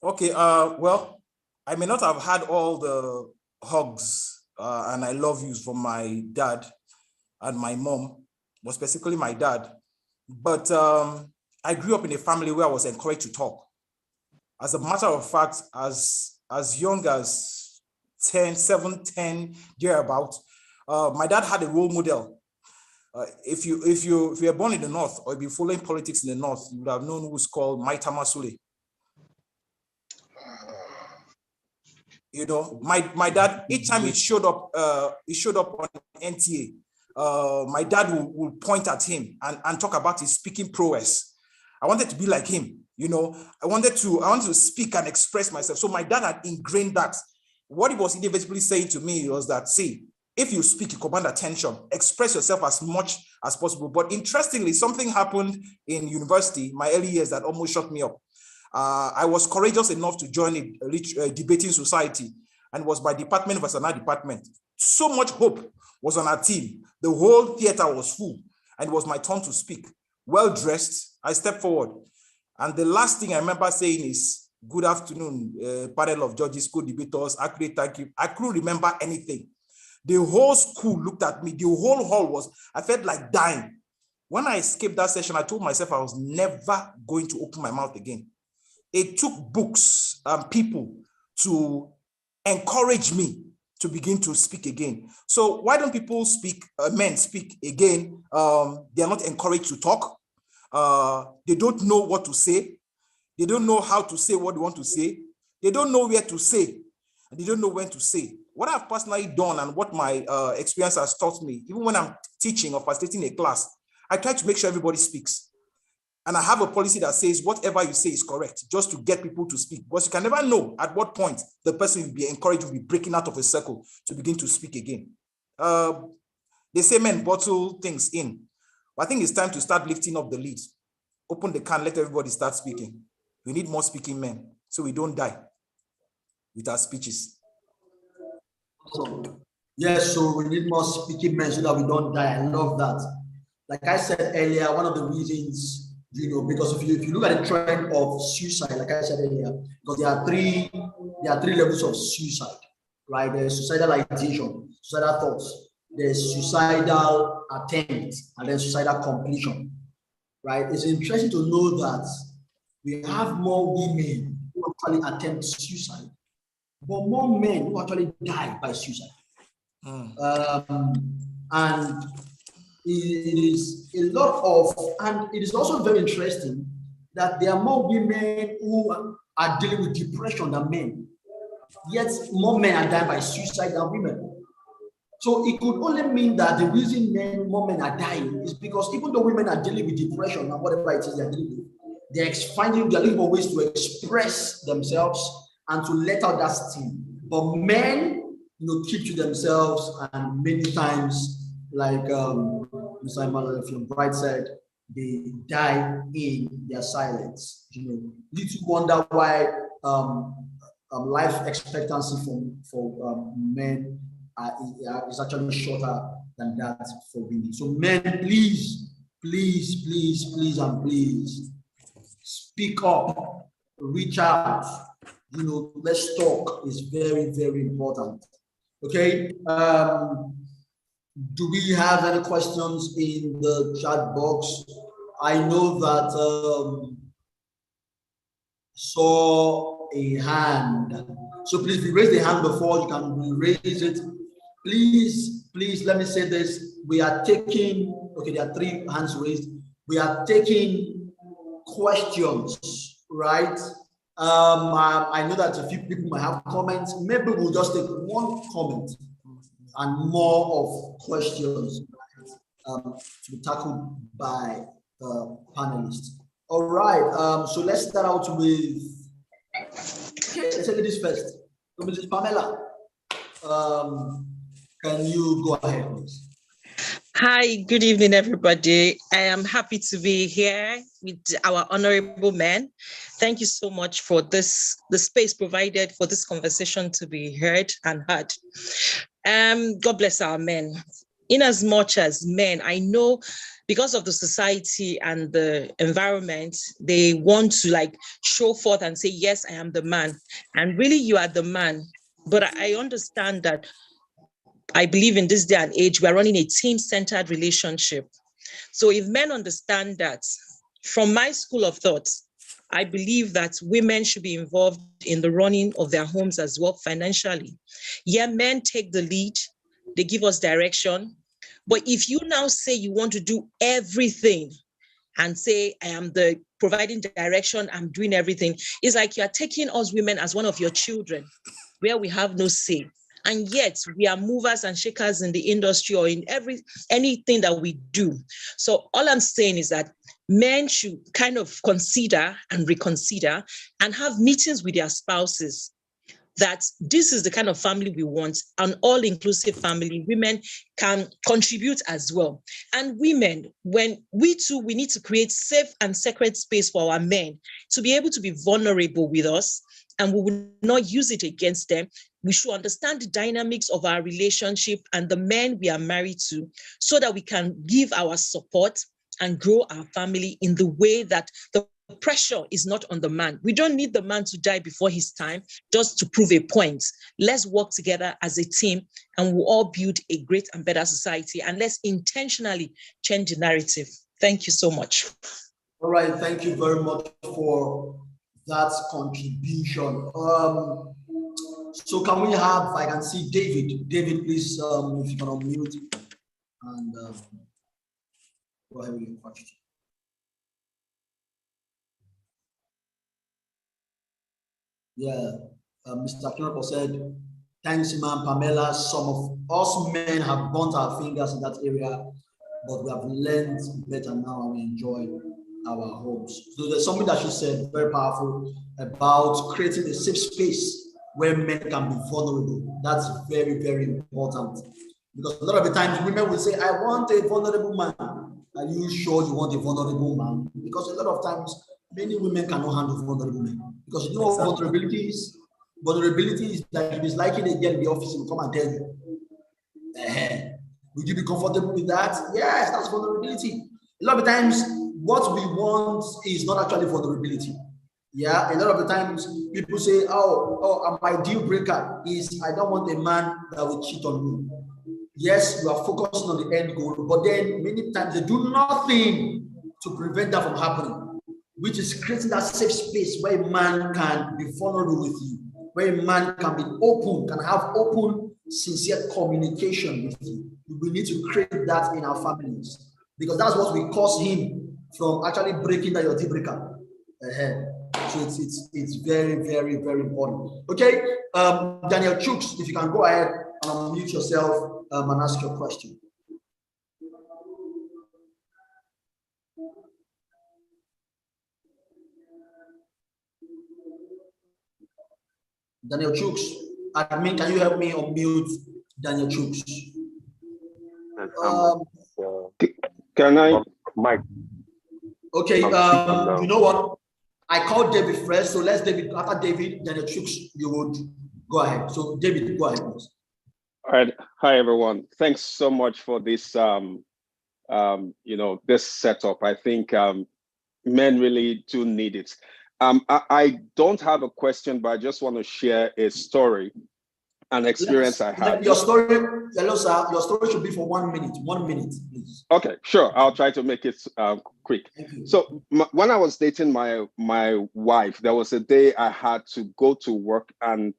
Okay. Well, I may not have had all the hugs and I love yous from my dad and my mom, but specifically my dad. But I grew up in a family where I was encouraged to talk. As a matter of fact, as young as 10, thereabout, my dad had a role model. If you were born in the North or if you're following politics in the North, you would have known who's called Maitama Sule. You know, my dad, each time he showed up on NTA, my dad will point at him and talk about his speaking prowess. I wanted to be like him, you know. I wanted to speak and express myself. So my dad had ingrained that. What he was inevitably saying to me was that, see, if you speak, you command attention, express yourself as much as possible. But interestingly, something happened in university, my early years, that almost shut me up. I was courageous enough to join a debating society, and it was by department versus another department. So much hope was on our team. The whole theater was full, and it was my turn to speak. Well dressed, I stepped forward. And the last thing I remember saying is, good afternoon, panel of judges, co-debaters, accurate, thank you. I couldn't remember anything. The whole school looked at me. The whole hall I felt like dying. When I escaped that session, I told myself I was never going to open my mouth again. It took books and people to encourage me to begin to speak again. So why don't people speak, men speak again? They are not encouraged to talk. They don't know what to say. They don't know how to say what they want to say. They don't know where to say, and they don't know when to say. What I've personally done and what my experience has taught me, even when I'm teaching or facilitating a class, I try to make sure everybody speaks. And I have a policy that says whatever you say is correct, just to get people to speak. Because you can never know at what point the person will be encouraged, will be breaking out of a circle to begin to speak again. They say men bottle things in. But I think it's time to start lifting up the lid. Open the can, let everybody start speaking. We need more speaking men so we don't die with our speeches. Awesome. Yes, so we need more speaking men so that we don't die. I love that. Like I said earlier, one of the reasons, you know, because if you look at the trend of suicide, like I said earlier, because there are three levels of suicide, right? There's suicidal ideation, suicidal thoughts, there's suicidal attempt, and then suicidal completion, right? It's interesting to know that we have more women who actually attempt suicide, but more men who actually die by suicide. And it is a lot of, and it is also very interesting that there are more women who are dealing with depression than men, yet more men are dying by suicide than women. So it could only mean that the reason more men are dying is because even though women are dealing with depression and whatever it is they're dealing with, they're looking for ways to express themselves and to let out that steam. But men, you know, keep to themselves, and many times, like Mr. Emmanuel Bright said, they die in their silence. You know, little wonder why life expectancy for men is actually shorter than that for women. So men, please, and please speak up, reach out. You know, let's talk. Is very, very important. Okay. Do we have any questions in the chat box? I know that saw a hand. So please, if you raise the hand before, you can raise it. Please, let me say this. We are taking, okay, there are 3 hands raised. We are taking questions, right? I know that a few people might have comments. Maybe we'll just take 1 comment and more of questions to be tackled by the panelists. All right, so let's start out with, okay, let's say ladies first. So Mrs. Pamela, can you go ahead, please? Hi, good evening, everybody. I am happy to be here with our honorable men. Thank you so much for the space provided for this conversation to be heard and heard. God bless our men. In as much as men, I know because of the society and the environment, they want to like show forth and say, yes, I am the man. And really you are the man. But I understand that I believe in this day and age, we're running a team-centered relationship. So if men understand that, from my school of thought, I believe that women should be involved in the running of their homes as well financially. Yeah, men take the lead, they give us direction. But if you now say you want to do everything and say, I am the providing direction, I'm doing everything, it's like you're taking us women as one of your children. where we have no say. And yet we are movers and shakers in the industry or in anything that we do. So all I'm saying is that men should kind of consider and reconsider and have meetings with their spouses, that this is the kind of family we want, an all-inclusive family. Women can contribute as well. And women, when we need to create safe and sacred space for our men to be able to be vulnerable with us, and we will not use it against them. We should understand the dynamics of our relationship and the men we are married to, so that we can give our support and grow our family in the way that the pressure is not on the man. We don't need the man to die before his time just to prove a point. Let's work together as a team and we'll all build a great and better society, and let's intentionally change the narrative. Thank you so much. All right, thank you very much for that contribution. So can we have, I can see David. David, please, if you can unmute and go ahead with your question. Yeah, Mr. Knopper said, thanks, Ma'am Pamela. Some of us men have burnt our fingers in that area, but we have learned better now and we enjoy our homes. So there's something that she said, very powerful, about creating a safe space where men can be vulnerable. That's very, very important. Because a lot of the times women will say, I want a vulnerable man. Are you sure you want a vulnerable man? Because a lot of times, many women cannot handle vulnerable men. Because you know what vulnerability is? Vulnerability is that if it's like in a girl in the office, will come and tell you. Would you be comfortable with that? Yes, that's vulnerability. A lot of the times, what we want is not actually vulnerability. Yeah, a lot of the times people say, my deal breaker is I don't want a man that will cheat on me. Yes, you are focusing on the end goal, but then many times they do nothing to prevent that from happening, which is creating that safe space where a man can be vulnerable with you, where a man can be open, can have open, sincere communication with you. We need to create that in our families, because that's what will cause him from actually breaking that your deal breaker. So it's very, very, very important. Okay, Daniel Chooks, if you can go ahead and unmute yourself and ask your question. Daniel Chooks, admin, can you help me unmute Daniel Chooks? Can I, Mike? Okay, you know what? I called David first, so let's David, after David, Daniel Chooks, you would go ahead. So David, go ahead, please. All right. Hi, everyone. Thanks so much for this, this setup. I think men really do need it. I don't have a question, but I just want to share a story, an experience I had. Your story, hello, sir. Your story should be for 1 minute. 1 minute, please. Okay, sure. I'll try to make it quick. So when I was dating my wife, there was a day I had to go to work and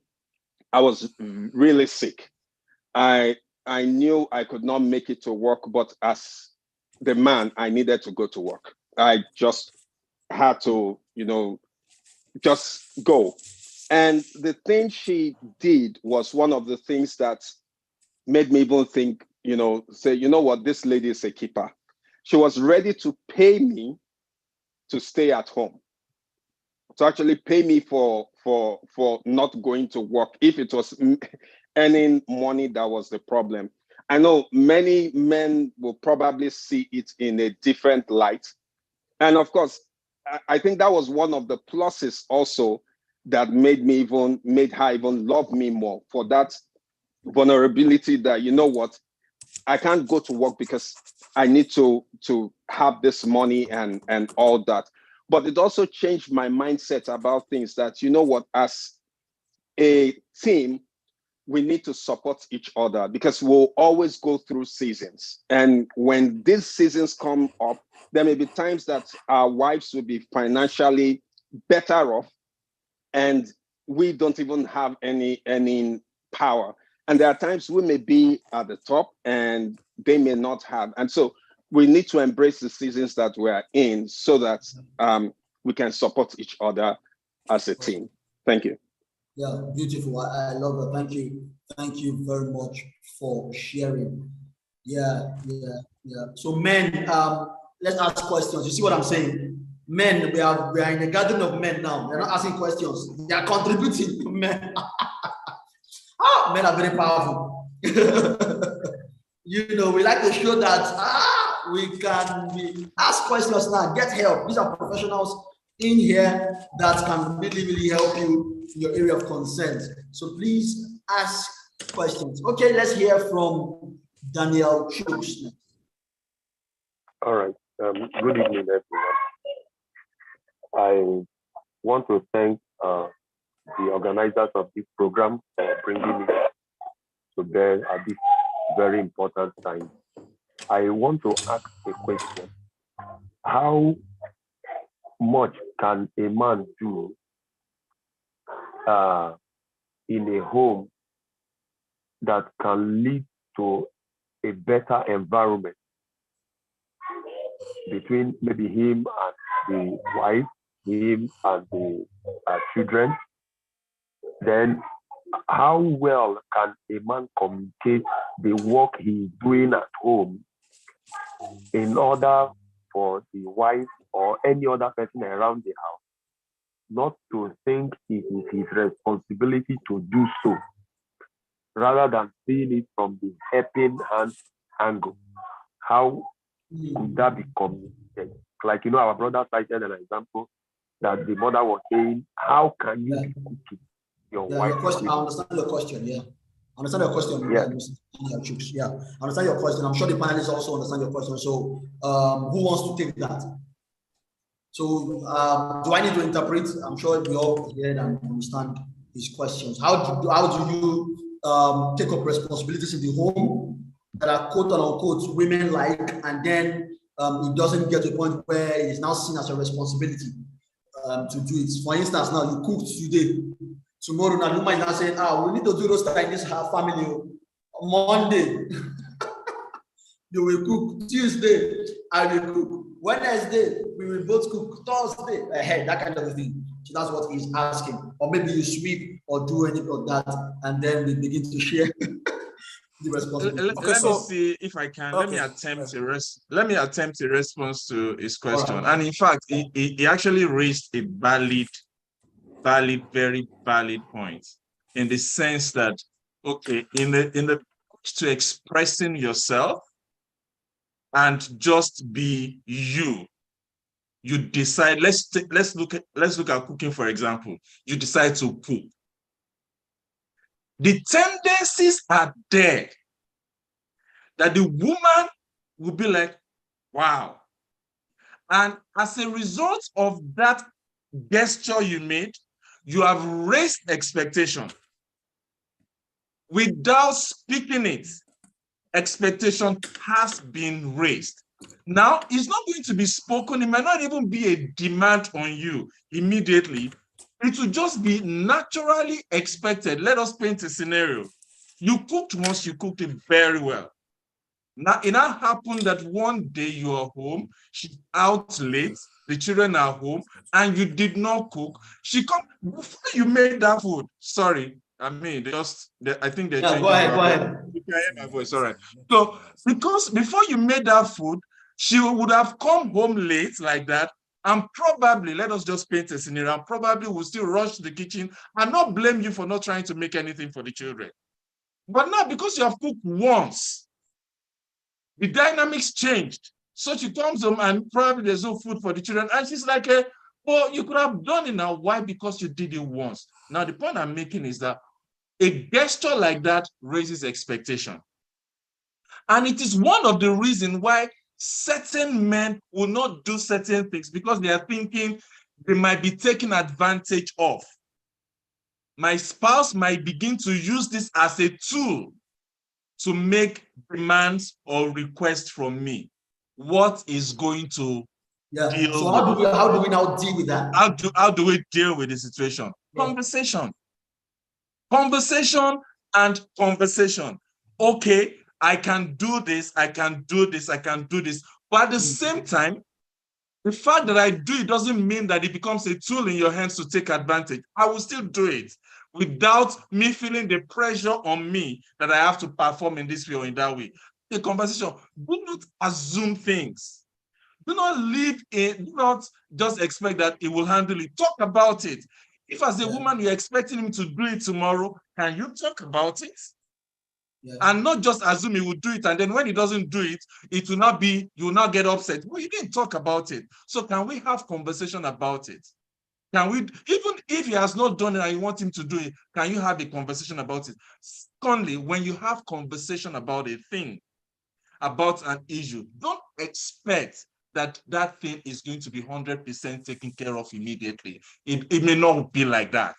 I was really sick. I knew I could not make it to work, but as the man, I needed to go to work. I just had to, just go. And the thing she did was one of the things that made me even think, say, you know what, this lady is a keeper. She was ready to pay me to stay at home, to actually pay me for not going to work if it was earning money that was the problem. I know many men will probably see it in a different light. And of course, I think that was one of the pluses also that made her even love me more, for that vulnerability that, you know what, I can't go to work because I need to have this money and all that. But it also changed my mindset about things that, you know what, as a team, we need to support each other because we'll always go through seasons. And when these seasons come up, there may be times that our wives will be financially better off and we don't even have any power. And there are times we may be at the top and they may not have. And so we need to embrace the seasons that we are in so that we can support each other as a team. Thank you. Yeah, beautiful. I love that. Thank you. Thank you very much for sharing. Yeah, yeah, yeah. So men, let's ask questions. You see what I'm saying? Men, we are in a garden of men now. They're not asking questions. They are contributing. Men. Men are very powerful. You know, we like to show that we can ask questions now, get help. These are professionals in here that can really, really help you in your area of concern. So please ask questions. Okay, let's hear from Daniel Chooks. All right. Good evening, everyone. I want to thank the organizers of this program for bringing me to bear at this very important time. I want to ask a question. How much can a man do in a home that can lead to a better environment between maybe him and the wife, him and the children? Then how well can a man communicate the work he's doing at home in order for the wife or any other person around the house not to think it is his responsibility to do so, rather than seeing it from the helping hand angle? How could that be communicated? Like, our brother cited an example that the mother was saying, how can you be cooking your wife? Your question, I understand your question, yeah. I understand your question, yeah. Yeah, I understand your question. I'm sure the panelists also understand your question. So who wants to take that? So do I need to interpret? I'm sure we all hear and understand his questions. How do you take up responsibilities in the home that are quote unquote women like, and then it doesn't get to a point where it is now seen as a responsibility to do it? For instance, now you cooked today. Tomorrow, Naluma is not saying, we need to do those like this family. Monday, you will cook. Tuesday, I will cook. Wednesday, we will both cook. Thursday, that kind of thing. So that's what he's asking. Or maybe you sweep or do anything of that, and then we begin to share the responsibility. Let me see if I can. Okay. Let me attempt a response to his question. Right. And in fact, he actually raised a very valid point, in the sense that, okay, in the to expressing yourself and just be you decide. Let's look at cooking, for example. You decide to cook. The tendencies are there that the woman will be like, wow. And as a result of that gesture you made, you have raised expectation. Without speaking it, expectation has been raised. Now, it's not going to be spoken. It might not even be a demand on you immediately. It will just be naturally expected. Let us paint a scenario. You cooked once, you cooked it very well. Now, it now happened that one day you are home, she's out late, the children are home, and you did not cook. She come before you made that food. Sorry, I mean, I think they changed. Go ahead. You can hear my voice, all right. So, because before you made that food, she would have come home late like that, and probably, let us just paint a scenario, and probably will still rush to the kitchen and not blame you for not trying to make anything for the children. But now, because you have cooked once, the dynamics changed. So she comes home and probably there's no food for the children. And she's like, well, you could have done it now. Why? Because you did it once. Now, the point I'm making is that a gesture like that raises expectation. And it is one of the reasons why certain men will not do certain things, because they are thinking they might be taken advantage of. My spouse might begin to use this as a tool to make demands or requests from me. What is going to deal so how do we now deal with that? How do we deal with the situation? Yeah. Conversation and conversation. Okay, I can do this, I can do this, I can do this. But at the same time, the fact that I do it doesn't mean that it becomes a tool in your hands to take advantage. I will still do it. without me feeling the pressure on me that I have to perform in this way or in that way. A conversation. Do not assume things. Do not do not just expect that he will handle it. Talk about it. If as a woman you're expecting him to do it tomorrow, can you talk about it? And not just assume he will do it, and then when he doesn't do it, it will not be, you will not get upset. Well, you didn't talk about it. So can we have conversation about it? Can we, even if he has not done it and you want him to do it, can you have a conversation about it? Secondly, when you have conversation about a thing, about an issue, don't expect that that thing is going to be 100% taken care of immediately. It may not be like that.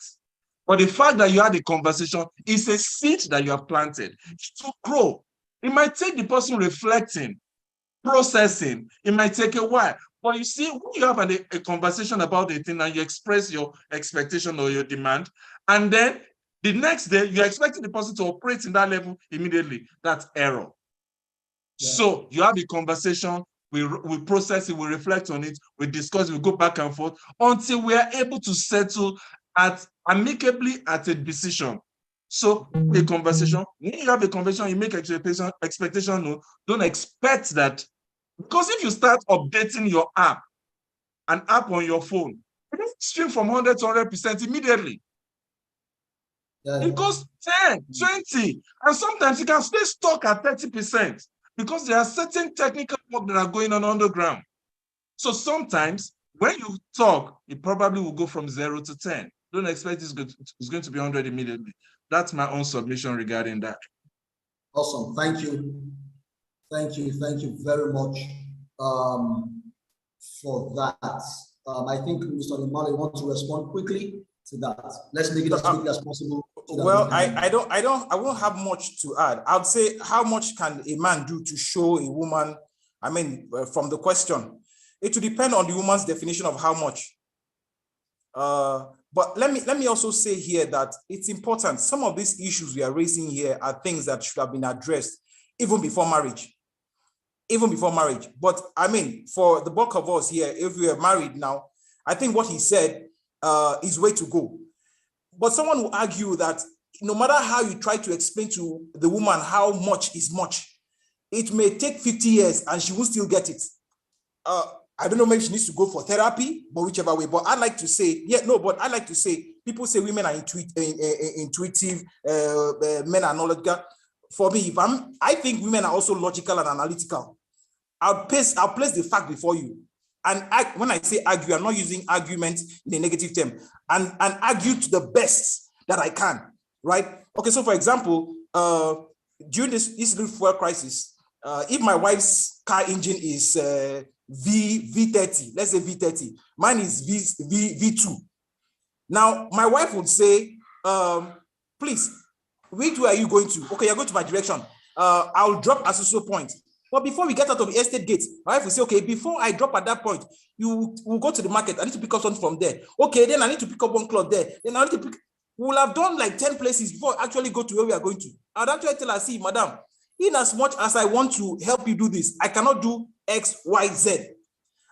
But the fact that you had a conversation is a seed that you have planted to grow. It might take the person reflecting, processing. It might take a while. But you see, when you have a conversation about a thing and you express your expectation or your demand, and then the next day you're expecting the person to operate in that level immediately, that's error. Yeah. So you have a conversation, we process it, we reflect on it, we discuss, we go back and forth until we are able to settle amicably at a decision. So a conversation, when you have a conversation, you make expectation, no, don't expect that. Because if you start updating your app, an app on your phone, it doesn't stream from 100 to 100% immediately. Yeah. It goes 10, 20, and sometimes you can stay stuck at 30% because there are certain technical work that are going on underground. So sometimes when you talk, it probably will go from 0 to 10. Don't expect it's going to be 100 immediately. That's my own submission regarding that. Awesome. Thank you. Thank you very much for that. I think Mr. Limale wants to respond quickly to that. Let's make it as quickly as possible. Well, I won't have much to add. I would say, how much can a man do to show a woman? I mean, from the question, it will depend on the woman's definition of how much. But let me also say here that it's important. Some of these issues we are raising here are things that should have been addressed even before marriage. Even before marriage. But I mean, for the bulk of us here, if we are married now, I think what he said is way to go. But someone will argue that no matter how you try to explain to the woman how much is much, it may take 50 years and she will still get it. I don't know, maybe she needs to go for therapy, but whichever way. But I like to say, people say women are intuitive, men are knowledgeable. For me, I think women are also logical and analytical. I'll place the fact before you. And when I say argue, I'm not using argument in a negative term. And argue to the best that I can, right? Okay, so for example, during this fuel crisis, if my wife's car engine is V30, let's say V30, mine is V2. Now, my wife would say, please, which way are you going to? Okay, you're going to my direction. I'll drop at so point. But before we get out of the estate gate, my wife will say, okay, before I drop at that point, you will go to the market. I need to pick up something from there. Okay, then I need to pick up one cloth there. Then I need to pick. We'll have done like 10 places before I actually go to where we are going to. I'd actually tell her, see, madam, in as much as I want to help you do this, I cannot do X, Y, Z.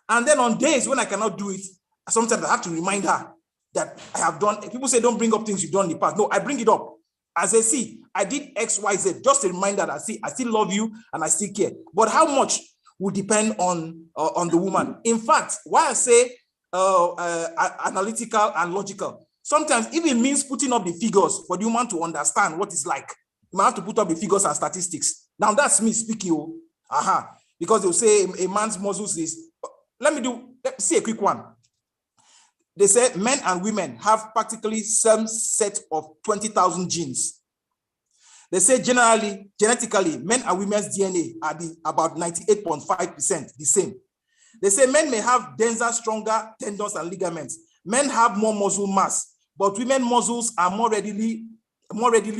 And then on days when I cannot do it, sometimes I have to remind her that I have done. People say, don't bring up things you've done in the past. No, I bring it up. As I see, I did X, Y, Z, just a reminder that I still love you and I still care. But how much will depend on the woman. In fact, why I say analytical and logical, sometimes if it means putting up the figures for the woman to understand what it's like, you might have to put up the figures and statistics. Now that's me speaking, because they'll say a man's muscles is, let's see a quick one. They say men and women have practically some set of 20,000 genes. They say genetically, men and women's DNA are about 98.5% the same. They say men may have denser, stronger tendons and ligaments. Men have more muscle mass, but women's muscles are more readily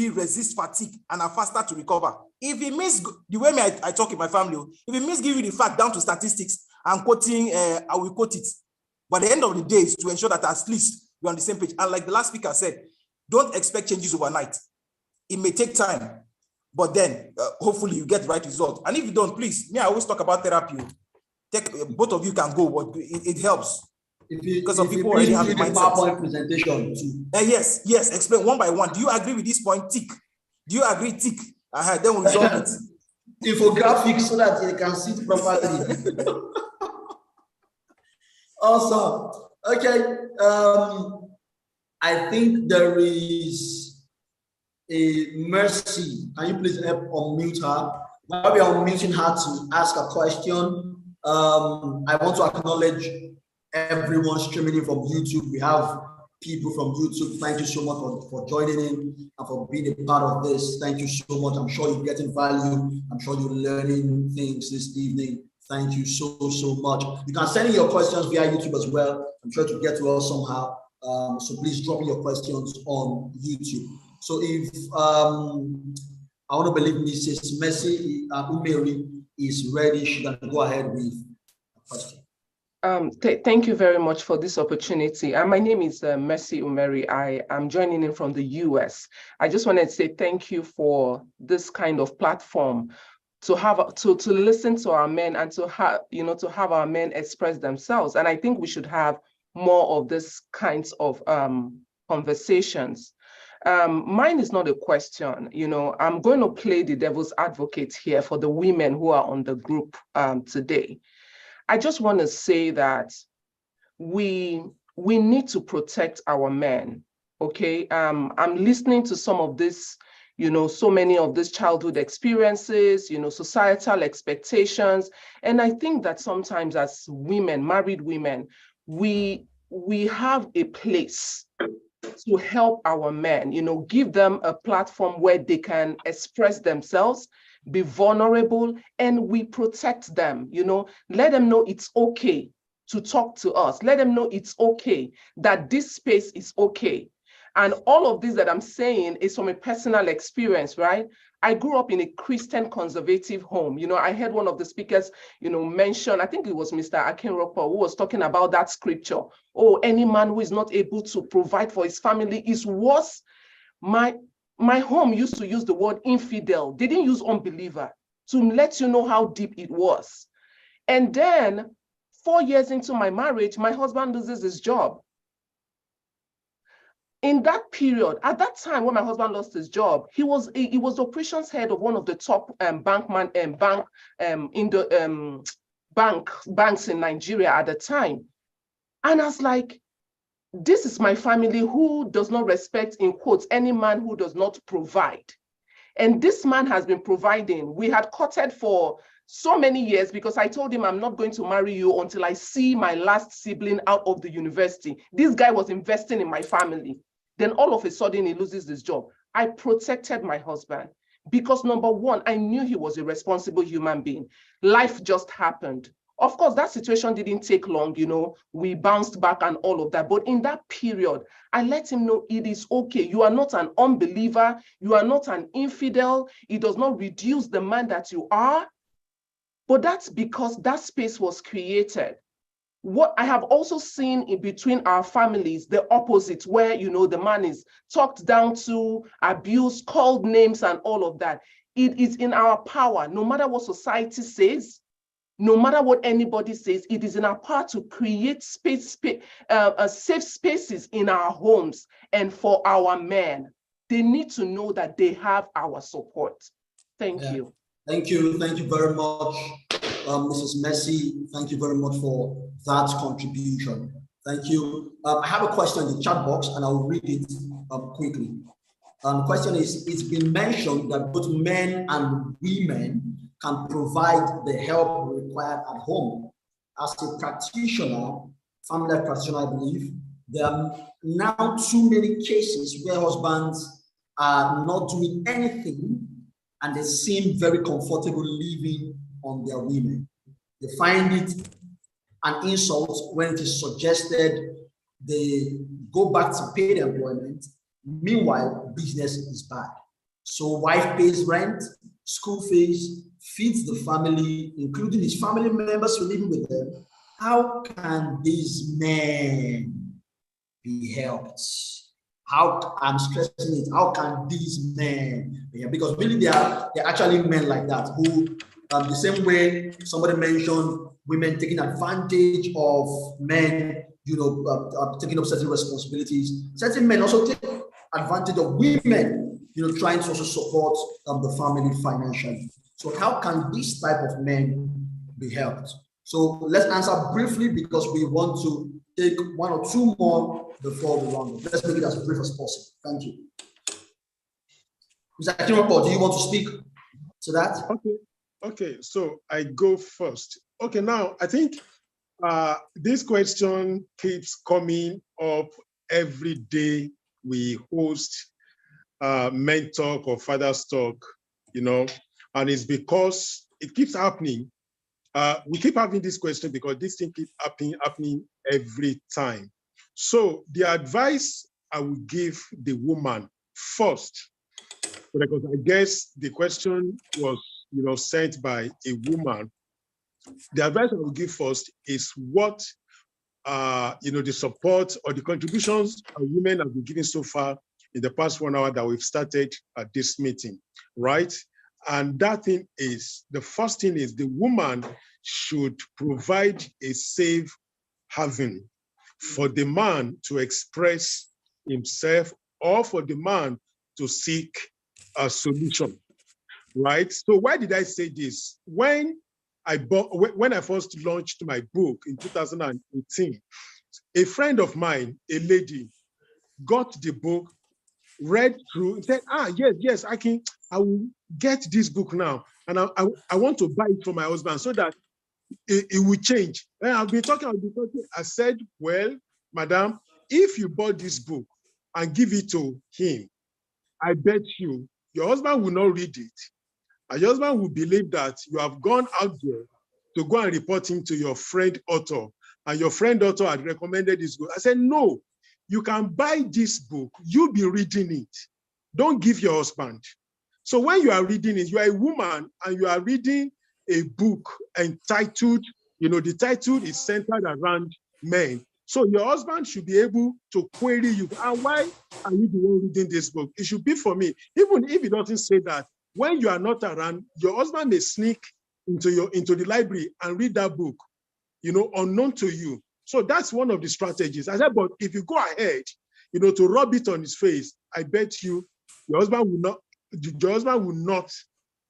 resist fatigue and are faster to recover. If it means, the way I talk in my family, if it means giving the fact down to statistics and quoting, I will quote it. But at the end of the day is to ensure that at least we're on the same page. And like the last speaker said, don't expect changes overnight. It may take time, but then hopefully you get the right result. And if you don't, please, I always talk about therapy. Both of you can go, but it helps. Because some people already have the mindset. PowerPoint presentation too. Yes, explain one by one. Do you agree with this point? Tick. Do you agree? Tick. Then we'll resolve it. Infographics so that they can see it properly. Awesome. Okay. I think there is a Mercy. Can you please help unmute her? While we are unmuting her to ask a question, I want to acknowledge everyone streaming in from YouTube. We have people from YouTube. Thank you so much for joining in and for being a part of this. Thank you so much. I'm sure you're getting value. I'm sure you're learning things this evening. Thank you so much. You can send in your questions via YouTube as well. I'm sure to get to us somehow. So please drop in your questions on YouTube. So if I want to believe Mrs. Mercy Umeri is ready, she can go ahead with a question. Thank you very much for this opportunity. My name is Mercy Umeri. I am joining in from the US. I just wanted to say thank you for this kind of platform to have to listen to our men and to have our men express themselves. And I think we should have more of this kinds of conversations. Mine is not a question. I'm going to play the devil's advocate here for the women who are on the group today. I just want to say that we need to protect our men. Okay, I'm listening to some of this, so many of these childhood experiences, societal expectations, and I think that sometimes as women, married women, we have a place to help our men, give them a platform where they can express themselves, be vulnerable, and we protect them, let them know it's okay to talk to us. Let them know it's okay, that this space is okay. And all of this that I'm saying is from a personal experience, right? I grew up in a Christian conservative home. I heard one of the speakers, mention, I think it was Mr. Akinropo, who was talking about that scripture. Oh, any man who is not able to provide for his family is worse. My home used to use the word infidel. They didn't use unbeliever, to let you know how deep it was. And then 4 years into my marriage, my husband loses his job. In that period, at that time when my husband lost his job, he was the operations head of one of the top banks in Nigeria at the time. And I was like, this is my family who does not respect, in quotes, any man who does not provide. And this man has been providing. We had courted for so many years because I told him I'm not going to marry you until I see my last sibling out of the university. This guy was investing in my family. Then all of a sudden he loses his job. I protected my husband because number one, I knew he was a responsible human being. Life just happened. Of course, that situation didn't take long, we bounced back and all of that. But in that period, I let him know it is okay. You are not an unbeliever. You are not an infidel. It does not reduce the man that you are. But that's because that space was created. What I have also seen in between our families, the opposite, where, the man is talked down to, abused, called names and all of that. It is in our power, no matter what society says, no matter what anybody says, it is in our power to create safe spaces in our homes and for our men. They need to know that they have our support. Thank you. Thank you. Thank you very much, Mrs. Mercy. Thank you very much for that contribution. Thank you. I have a question in the chat box and I'll read it quickly. The question is, it's been mentioned that both men and women can provide the help required at home. As a practitioner, family practitioner, I believe, there are now too many cases where husbands are not doing anything and they seem very comfortable living on their women. They find it an insult when it is suggested they go back to paid employment. Meanwhile, business is bad. So wife pays rent, school fees, feeds the family, including his family members who live with them. How can these men be helped? How, I'm stressing it, how can these men be helped? Because really they're actually men like that who, the same way somebody mentioned women taking advantage of men taking up certain responsibilities. Certain men also take advantage of women, trying to also support the family financially. So how can this type of men be helped? So let's answer briefly because we want to take one or two more before we round up. Let's make it as brief as possible. Thank you. Mr. Akinwupo, do you want to speak to that? Okay, so I go first. Okay, now I think this question keeps coming up every day we host Men Talk or Fathers Talk, and it's because it keeps happening. We keep having this question because this thing keeps happening every time. So the advice I would give the woman first, because I guess the question was, sent by a woman. The advice I would give first is what, the support or the contributions women have been giving so far in the past 1 hour that we've started at this meeting, right? And that thing is, the first thing is the woman should provide a safe haven for the man to express himself or for the man to seek a solution, right? So why did I say this? When I first launched my book in 2018, a friend of mine, a lady, got the book, read through, and said, yes, I will get this book now. And I want to buy it for my husband so that it will change. And I've been talking. I said, well, madam, if you bought this book and give it to him, I bet you, your husband will not read it. And your husband will believe that you have gone out there to go and report him to your friend author. And your friend author had recommended this book. I said, no, you can buy this book. You'll be reading it. Don't give your husband. So when you are reading it, you are a woman and you are reading a book entitled, the title is centered around men. So your husband should be able to query you. And why are you the one reading this book? It should be for me. Even if it doesn't say that, when you are not around, your husband may sneak into the library and read that book, unknown to you. So that's one of the strategies. I said, but if you go ahead, to rub it on his face, I bet you your husband will not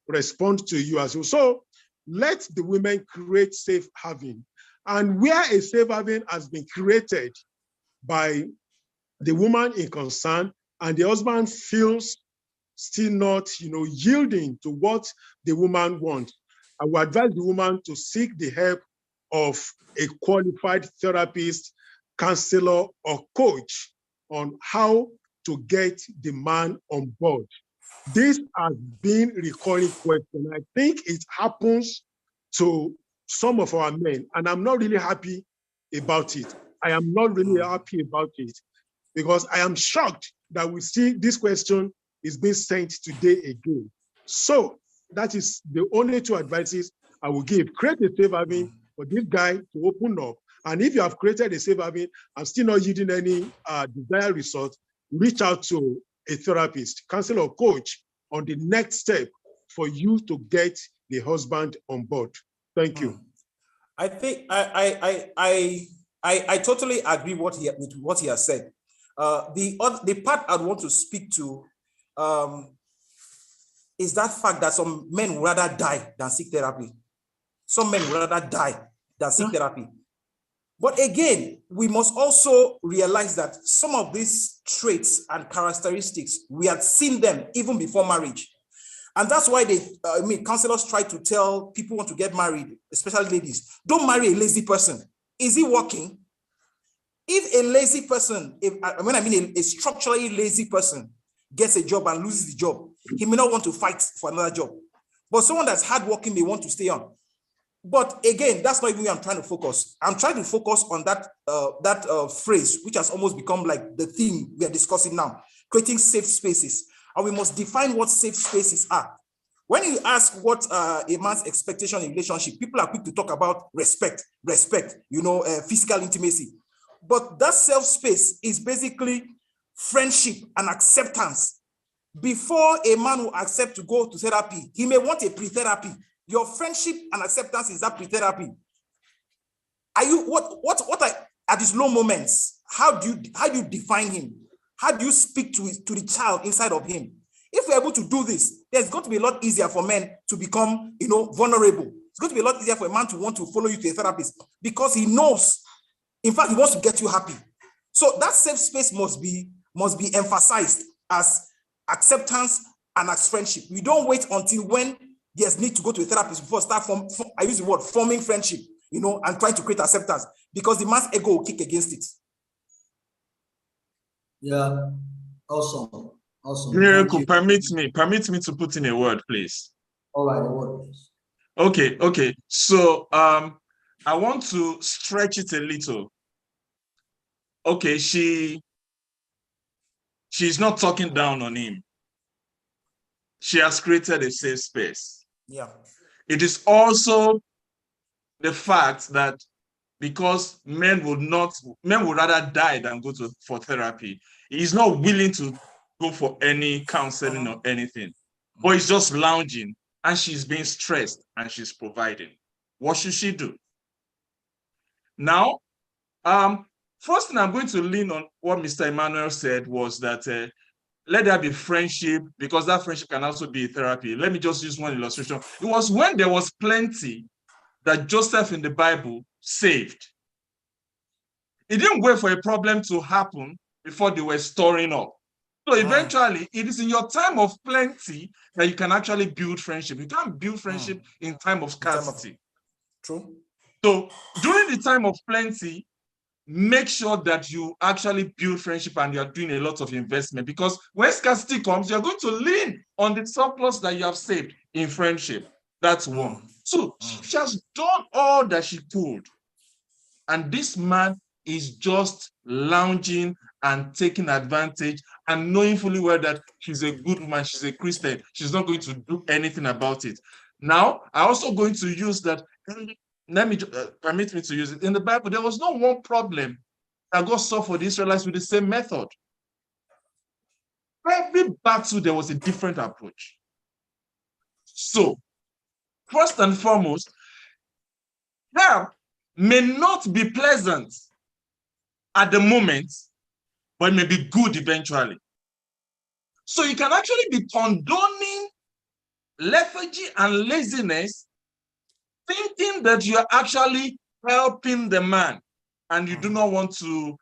respond to you as well. So let the women create safe haven. And where a safe haven has been created by the woman in concern and the husband feels still not, yielding to what the woman wants, I would advise the woman to seek the help of a qualified therapist, counselor, or coach on how to get the man on board. This has been a recurring question. I think it happens to some of our men, and I'm not really happy about it. I am not really happy about it because I am shocked that we see this question is being sent today again. So that is the only two advices I will give. Create a safe haven for this guy to open up. And if you have created a safe haven and still not yielding any desired result, reach out to a therapist, counselor, or coach on the next step for you to get the husband on board. Thank you. I think I totally agree with what he has said. The part I'd want to speak to is that fact that some men would rather die than seek therapy. Some men would rather die than seek therapy. But again, we must also realize that some of these traits and characteristics, we had seen them even before marriage. And that's why counselors try to tell people who want to get married, especially ladies, don't marry a lazy person. Is he working? If a lazy person, a structurally lazy person gets a job and loses the job, he may not want to fight for another job. But someone that's hardworking may want to stay on. But again, that's not even where I'm trying to focus. I'm trying to focus on that phrase, which has almost become like the theme we are discussing now, creating safe spaces. And we must define what safe spaces are. When you ask what a man's expectation in relationship, people are quick to talk about respect, physical intimacy. But that self space is basically friendship and acceptance. Before a man will accept to go to therapy, he may want a pre-therapy. Your friendship and acceptance is that pre-therapy. Are you at his low moments, how do you define him? How do you speak to the child inside of him? If we're able to do this, then it's going to be a lot easier for men to become, vulnerable. It's going to be a lot easier for a man to want to follow you to a therapist because he knows, in fact, he wants to get you happy. So that safe space must be emphasized as acceptance and as friendship. We don't wait until when there's need to go to a therapist before start I use the word forming friendship, and trying to create acceptance, because the man's ego will kick against it. Yeah, awesome. Miracle, permit me to put in a word, please. All right, a word, please. Okay. So I want to stretch it a little. Okay, she's not talking down on him. She has created a safe space. Yeah. It is also the fact that because men would rather die than go for therapy. He's not willing to go for any counseling or anything, but he's just lounging, and she's being stressed and she's providing. What should she do? Now, first thing I'm going to lean on what Mr. Emmanuel said was that let there be friendship, because that friendship can also be therapy. Let me just use one illustration. It was when there was plenty that Joseph in the Bible saved. He didn't wait for a problem to happen before they were storing up. So eventually, it is in your time of plenty that you can actually build friendship. You can't build friendship in time of scarcity. True. So during the time of plenty, make sure that you actually build friendship and you're doing a lot of investment, because when scarcity comes, you're going to lean on the surplus that you have saved in friendship. That's one. So she has done all that she could. And this man is just lounging and taking advantage and knowing fully well that she's a good woman, she's a Christian, she's not going to do anything about it. Now, I'm also going to use that. Let me permit me to use it. In the Bible, there was no one problem that God solved for the Israelites with the same method. Every battle, there was a different approach. So, first and foremost, help may not be pleasant at the moment, but it may be good eventually. So you can actually be condoning lethargy and laziness, thinking that you are actually helping the man, and you do not want to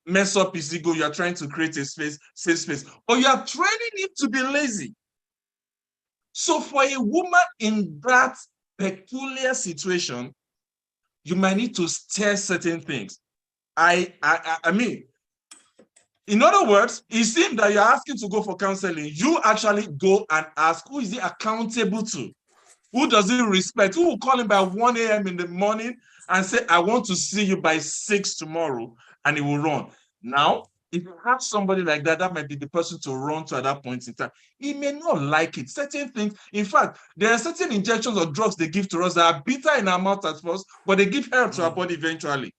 mess up his ego. You are trying to create a safe space, or you are training him to be lazy. So for a woman in that peculiar situation, you might need to stir certain things. I mean, in other words, it seems that you're asking to go for counseling. You actually go and ask, who is he accountable to? Who does he respect? Who will call him by 1 a.m. in the morning and say, I want to see you by 6 tomorrow, and he will run? Now, if you have somebody like that, that might be the person to run to at that point in time. He may not like it. Certain things, in fact, there are certain injections or drugs they give to us that are bitter in our mouth at first, but they give help to our body eventually.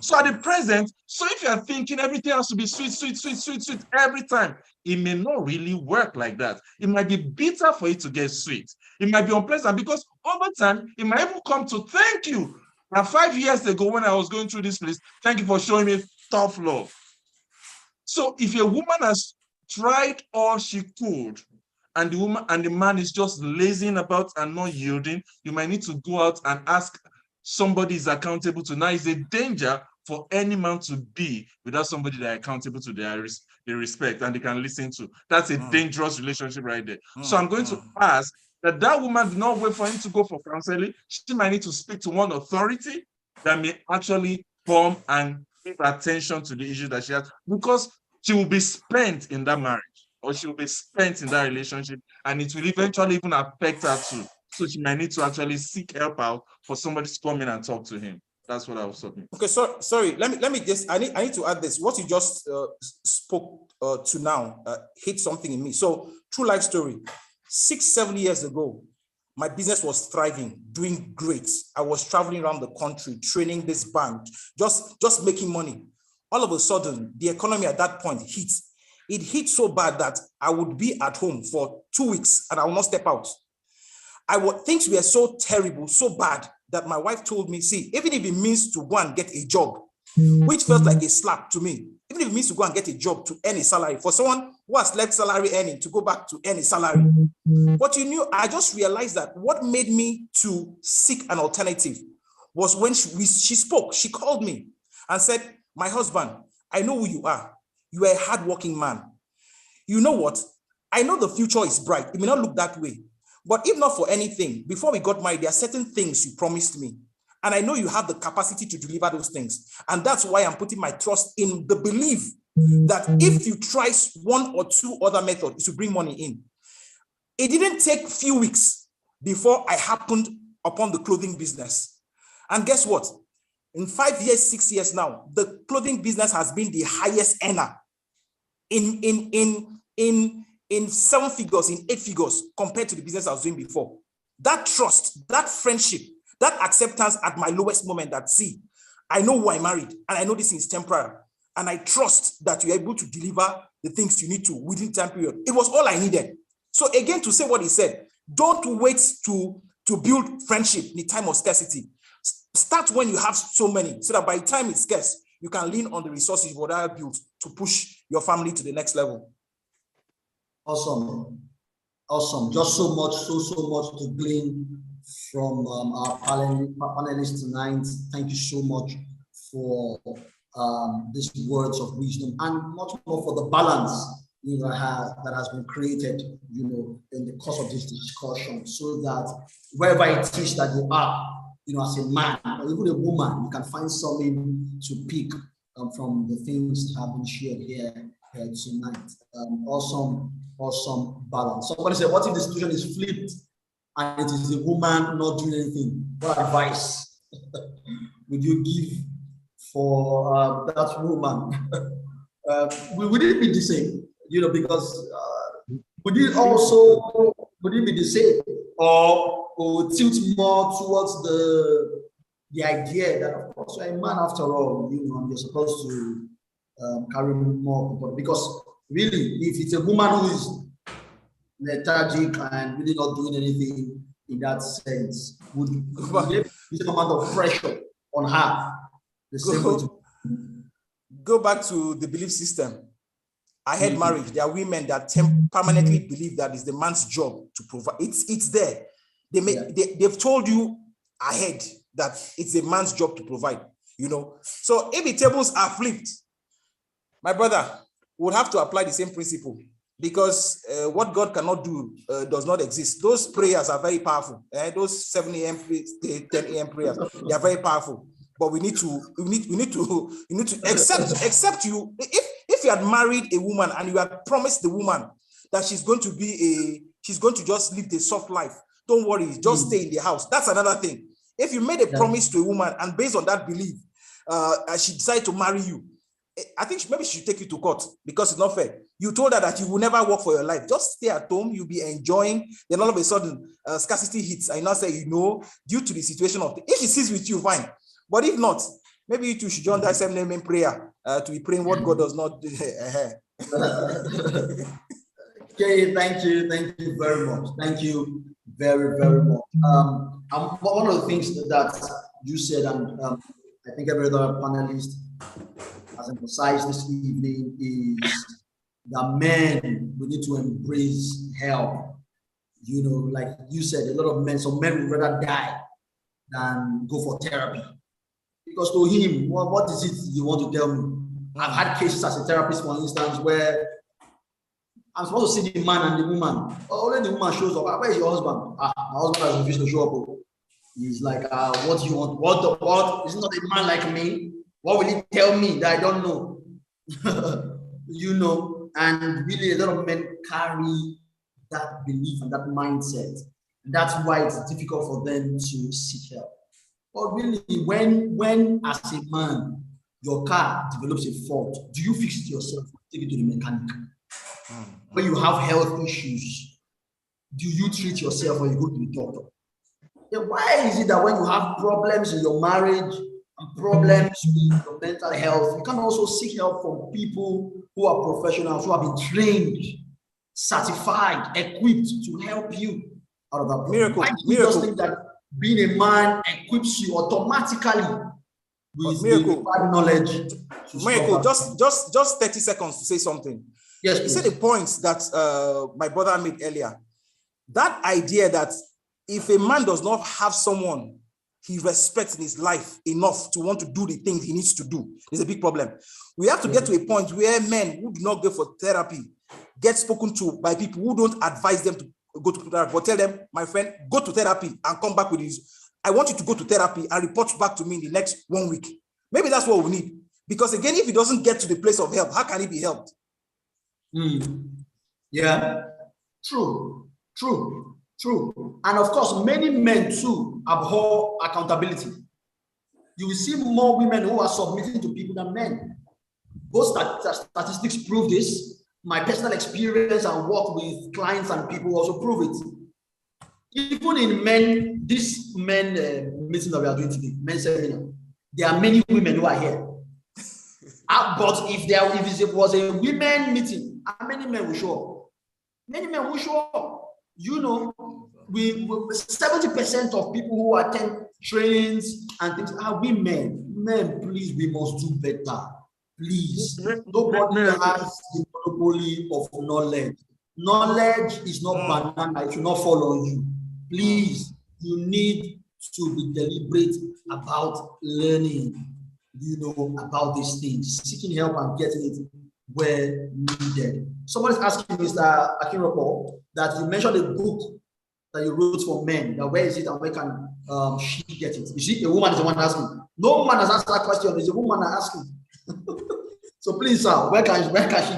So at the present, so if you are thinking everything has to be sweet every time, it may not really work like that. It might be bitter for it to get sweet. It might be unpleasant, because over time, it might even come to thank you. Now, 5 years ago, when I was going through this place, thank you for showing me tough love. So if a woman has tried all she could, and the woman and the man is just lazing about and not yielding, you might need to go out and ask somebody is accountable to. Now, it's a danger for any man to be without somebody they're accountable to, they respect and they can listen to. That's a dangerous relationship right there. So I'm going to ask that woman do not wait for him to go for counseling. She might need to speak to one authority that may actually come and give attention to the issue that she has, because she will be spent in that marriage, or she will be spent in that relationship, and it will eventually even affect her too. So she might need to actually seek help out for somebody to come in and talk to him. That's what I was talking. Okay, sorry. Let me just. I need to add this. What you just spoke to now hit something in me. So, true life story. 6-7 years ago, my business was thriving, doing great. I was traveling around the country, training this band, just making money. All of a sudden, the economy at that point hit. It hit so bad that I would be at home for 2 weeks and I will not step out. Things were so terrible, so bad that my wife told me, see, even if it means to go and get a job, which felt like a slap to me, even if it means to go and get a job to earn a salary, for someone who has left salary earning to go back to earn a salary. But you knew, I just realized that what made me to seek an alternative was when she spoke. She called me and said, my husband, I know who you are. You are a hardworking man. You know what? I know the future is bright. It may not look that way. But if not for anything, before we got married, there are certain things you promised me. And I know you have the capacity to deliver those things. And that's why I'm putting my trust in the belief that if you try one or two other methods to bring money in. It didn't take a few weeks before I happened upon the clothing business. And guess what? In 5 years, 6 years now, the clothing business has been the highest earner in 7 figures, in 8 figures, compared to the business I was doing before. That trust, that friendship, that acceptance at my lowest moment, that see, I know who I married and I know this is temporary. And I trust that you're able to deliver the things you need to within time period. It was all I needed. So again, to say what he said, don't wait to build friendship in the time of scarcity. Start when you have so many, so that by the time it's scarce, you can lean on the resources you've already built to push your family to the next level. Awesome. Awesome. Just so much to glean from our panelists tonight. Thank you so much for these words of wisdom, and much more for the balance that has been created, in the course of this discussion, so that wherever it is that you are, as a man or even a woman, you can find something to pick from the things that have been shared here tonight. Awesome balance. Somebody said, what if the situation is flipped and it is the woman not doing anything? What advice would you give for that woman? Would it be the same? Because would it be the same, or tilt more towards the idea that, of course, you're a man after all, you're supposed to carry more people? Because really, if it's a woman who is lethargic and really not doing anything in that sense, would there be some amount of pressure on her? The same way to go back to the belief system. I had marriage. There are women that permanently believe that it's the man's job to provide. It's there. They've told you ahead that it's a man's job to provide. So if the tables are flipped, my brother would have to apply the same principle, because what God cannot do does not exist. Those prayers are very powerful. Those 7 a.m., 10 a.m. prayers, they are very powerful. But we need to accept you. If you had married a woman and you had promised the woman that she's going to just live a soft life, don't worry, just stay in the house. That's another thing. If you made a promise to a woman and based on that belief, she decided to marry you, I think maybe she should take you to court, because it's not fair. You told her that you will never work for your life. Just stay at home, you'll be enjoying. Then all of a sudden, scarcity hits. I now say, due to the situation of if she sees with you, fine. But if not, maybe you two should join that 7 a.m. prayer to be praying what God does not do. Okay, thank you very much. Thank you very, very much. One of the things that you said, and I think every other panelist has emphasized this evening, is that men, we need to embrace help. Like you said, some men would rather die than go for therapy. Because to him, what is it you want to tell me? I've had cases as a therapist, for instance, where I'm supposed to see the man and the woman. Only the woman shows up. Where is your husband? My husband has refused to show up. He's like, what do you want? What? Is not a man like me? What will he tell me that I don't know? And really a lot of men carry that belief and that mindset. And that's why it's difficult for them to seek help. But really, when as a man, your car develops a fault, do you fix it yourself or take it to the mechanic? When you have health issues, do you treat yourself or you go to the doctor? Then why is it that when you have problems in your marriage and problems with your mental health, you can also seek help from people who are professionals, who have been trained, certified, equipped to help you out of that problem? Miracle. Why do you just think that being a man equips you automatically with the required knowledge. Miracle, just 30 seconds to say something. Yes, you said the points that my brother made earlier. That idea that if a man does not have someone he respects in his life enough to want to do the things he needs to do, is a big problem. We have to get to a point where men who do not go for therapy get spoken to by people who don't advise them to go to therapy, but tell them, my friend, go to therapy and come back with this. I want you to go to therapy and report back to me in the next 1 week. Maybe that's what we need. Because again, if he doesn't get to the place of help, how can he be helped? Yeah, true. And of course, many men too abhor accountability. You will see more women who are submitting to people than men. Both statistics prove this. My personal experience and work with clients and people also prove it. Even in men, this men meeting that we are doing today, men seminar, there are many women who are here. But if it was a women meeting, how many men will show up? Many men will show up. You know, 70% of people who attend trainings and things are women. Men, please, we must do better. Please. Nobody has the monopoly of knowledge. Knowledge is not banana, it will not fall on you. Please, you need to be deliberate about learning, you know, about these things, seeking help and getting it where needed. Somebody's asking Mr. Akinropo that you mentioned a book that you wrote for men. Now, where is it and where can she get it? You see, a woman is the one asking. No man has asked that question. It's a woman asking. So please, sir, where can she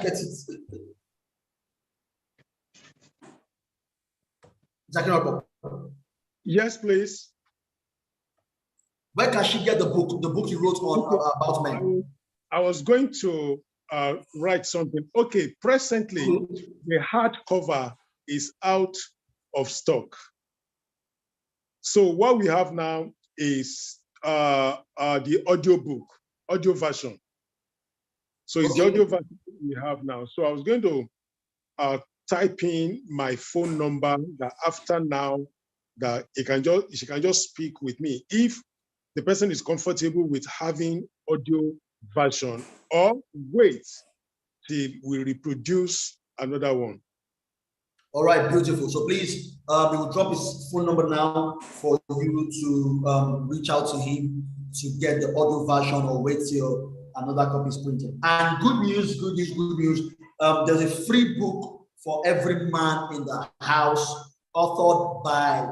get it? Akinropo. Yes, please. Where can she get the book you wrote on about men? I was going to write something. Okay, presently, the hardcover is out of stock. So what we have now is the audio version. So it's the audio version we have now. So I was going to type in my phone number that after now that she can just speak with me if the person is comfortable with having audio version, or wait till we reproduce another one. All right, beautiful. So please, we will drop his phone number now for you to reach out to him to get the audio version, or wait till another copy is printed. And good news. There's a free book for every man in the house, authored by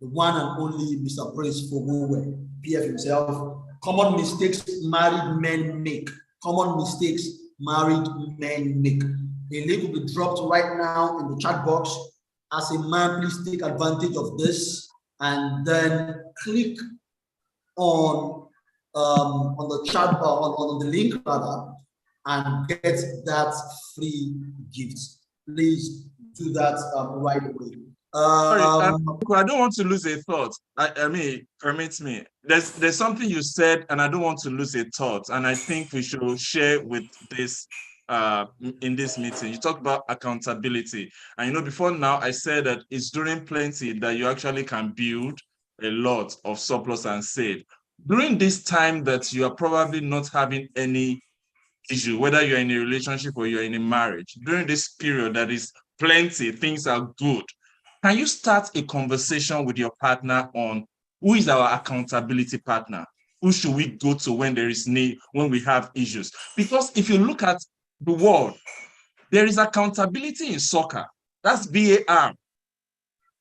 the one and only Mr. Praise Foguwe, PF himself. Common mistakes married men make. Common mistakes married men make. The link will be dropped right now in the chat box. As a man, please take advantage of this and then click on the chat on the link rather, and get that free gift. Please do that right away. I don't want to lose a thought. I mean, permit me. There's something you said, and I don't want to lose a thought. And I think we should share with this in this meeting. You talked about accountability, and you know, before now I said that it's during plenty that you actually can build a lot of surplus and save. During this time that you are probably not having any issue, whether you're in a relationship or you're in a marriage, during this period that is plenty, things are good. Can you start a conversation with your partner on who is our accountability partner? Who should we go to when there is need, when we have issues? Because if you look at the world, there is accountability in soccer. That's VAR.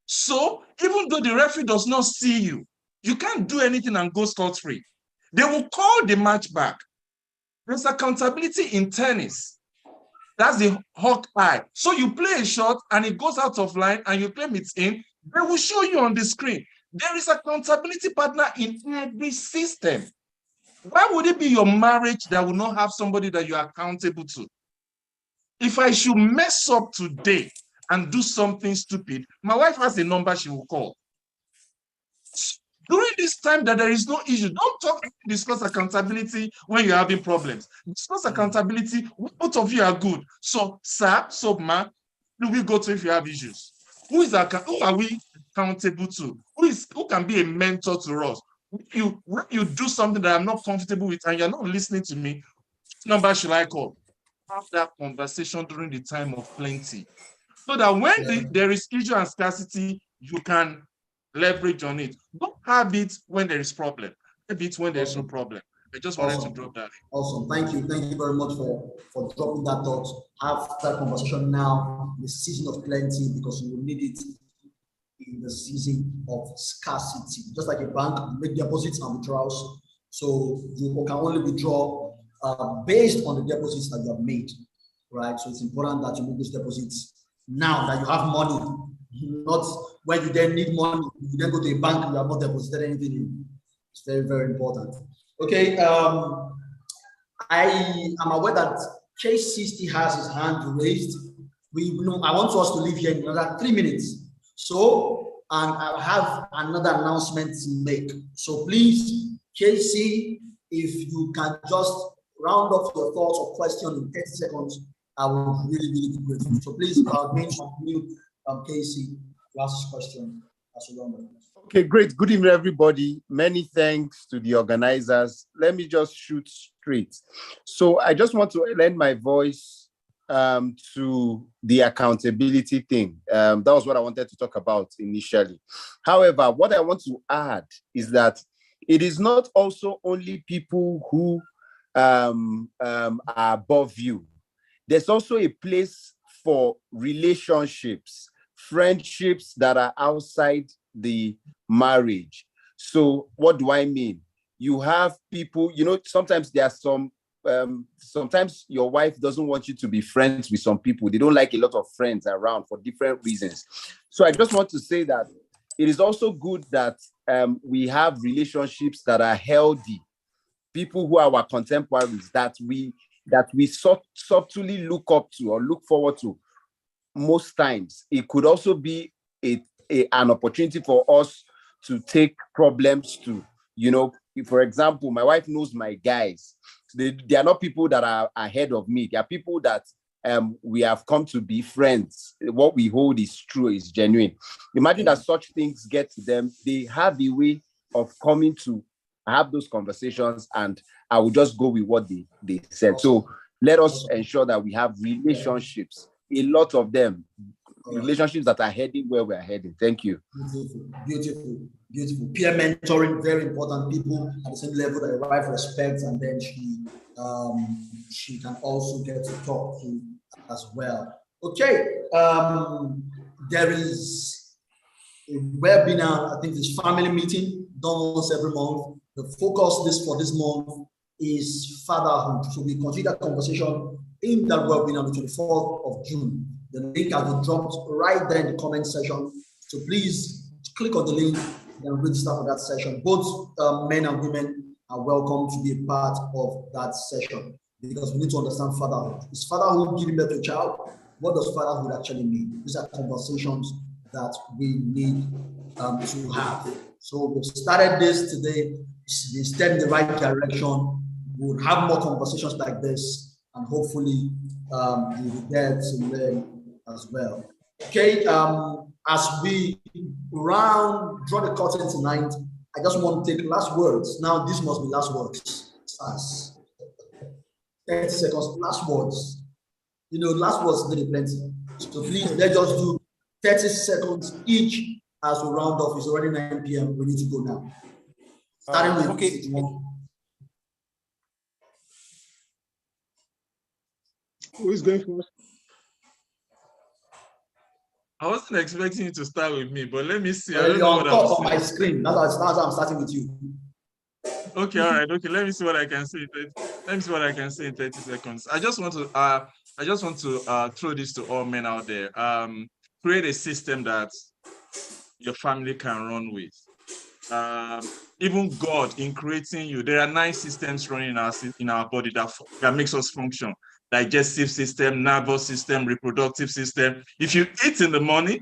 So even though the referee does not see you, you can't do anything and go scot-free. They will call the match back. There's accountability in tennis. That's the hawk eye. So you play a shot and it goes out of line and you claim it's in, they will show you on the screen. There is accountability partner in every system. Why would it be your marriage that will not have somebody that you're accountable to? If I should mess up today and do something stupid, my wife has a number she will call. During this time that there is no issue, don't discuss accountability when you're having problems. Discuss accountability when both of you are good. So, sir, so ma, who do we go to if you have issues? Who are we accountable to? who can be a mentor to us. When you do something that I'm not comfortable with and you're not listening to me, which number should I call? Have that conversation during the time of plenty, so that when there is issue and scarcity, you can leverage on it. Don't have it when there is problem. Have it when there's no problem. I just wanted to drop that. Awesome. Thank you very much for dropping that thought. Have that conversation now in the season of plenty, because you will need it in the season of scarcity. Just like a bank, you make deposits and withdrawals. So you can only withdraw based on the deposits that you have made, right? So it's important that you make those deposits now that you have money, not when you then need money, you then go to a bank and you have not deposited anything in. It's very, very important. Okay, I am aware that K60 has his hand raised. I want us to leave here in another 3 minutes. So, and I have another announcement to make. So please, KC, if you can just round up your thoughts or question in 30 seconds, I will really, really be grateful. So please, mention you, KC, to ask this question as we round up. Okay, great. Good evening, everybody. Many thanks to the organizers. Let me just shoot straight. So I just want to lend my voice to the accountability thing. That was what I wanted to talk about initially. However, what I want to add is that it is not also only people who are above you. There's also a place for relationships, friendships that are outside the marriage. So what do I mean? You have people, sometimes there are some, sometimes your wife doesn't want you to be friends with some people. They don't like a lot of friends around for different reasons. So I just want to say that it is also good that we have relationships that are healthy, people who are our contemporaries, that we subtly look up to or look forward to. Most times, it could also be an opportunity for us to take problems to, for example, my wife knows my guys. They are not people that are ahead of me. They are people that we have come to be friends. What we hold is true, is genuine. Imagine that such things get to them. They have a way of coming to have those conversations, and I will just go with what they said. So let us ensure that we have relationships, a lot of them, relationships that are heading where we're heading. Thank you. Beautiful. Peer mentoring, very important. People at the same level that your wife respects, and then she can also get to talk to as well. Okay, there is a webinar. I think this family meeting done once every month. The focus for this month is fatherhood. So we continue that conversation in that webinar on the 24th of June. The link has been dropped right there in the comment section. So please click on the link and register for that session. Both men and women are welcome to be a part of that session, because we need to understand fatherhood. Is fatherhood giving birth to a child? What does fatherhood actually mean? These are conversations that we need to have. So we've started this today. We step in the right direction. We'll have more conversations like this, and hopefully you'll be there to learn as well. Okay, as we draw the curtain tonight, I just want to take last words. Now, this must be last words. 30 seconds, last words. Last words did plenty. So please, let's just do 30 seconds each as we round off. It's already 9 p.m. We need to go now. Starting with okay. Who is going first? I wasn't expecting you to start with me, but let me see. I don't know what I'm on my screen. That's how I'm starting with you. Okay, all right. Okay, let me see what I can say. Let me see what I can say in 30 seconds. I just want to throw this to all men out there. Create a system that your family can run with. Even God, in creating you, there are 9 systems running in our body that makes us function. Digestive system, nervous system, reproductive system. If you eat in the morning,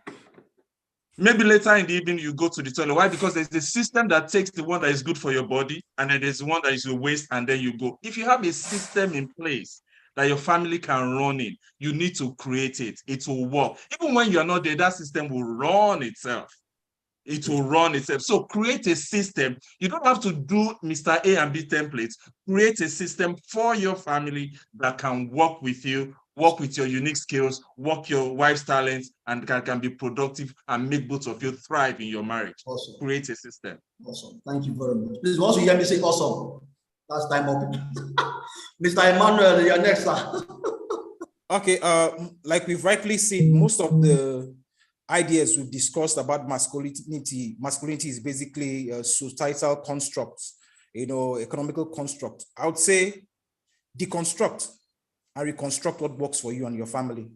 maybe later in the evening you go to the toilet. Why? Because there's the system that takes the one that is good for your body, and then there's the one that is your waste, and then you go. If you have a system in place that your family can run in, you need to create it. It will work. Even when you're not there, that system will run itself. it will run itself. So create a system. You don't have to do Mr. A and B templates. Create a system for your family that can work with you, work with your unique skills, work your wife's talents, and can be productive and make both of you thrive in your marriage. Awesome. Create a system. Awesome. Thank you very much. Please, once you hear me say awesome, that's time up. Mr. Emmanuel, you're next, sir. Okay, like we've rightly said, most of the ideas we've discussed about masculinity is basically a societal constructs, economical construct. I would say deconstruct and reconstruct what works for you and your family.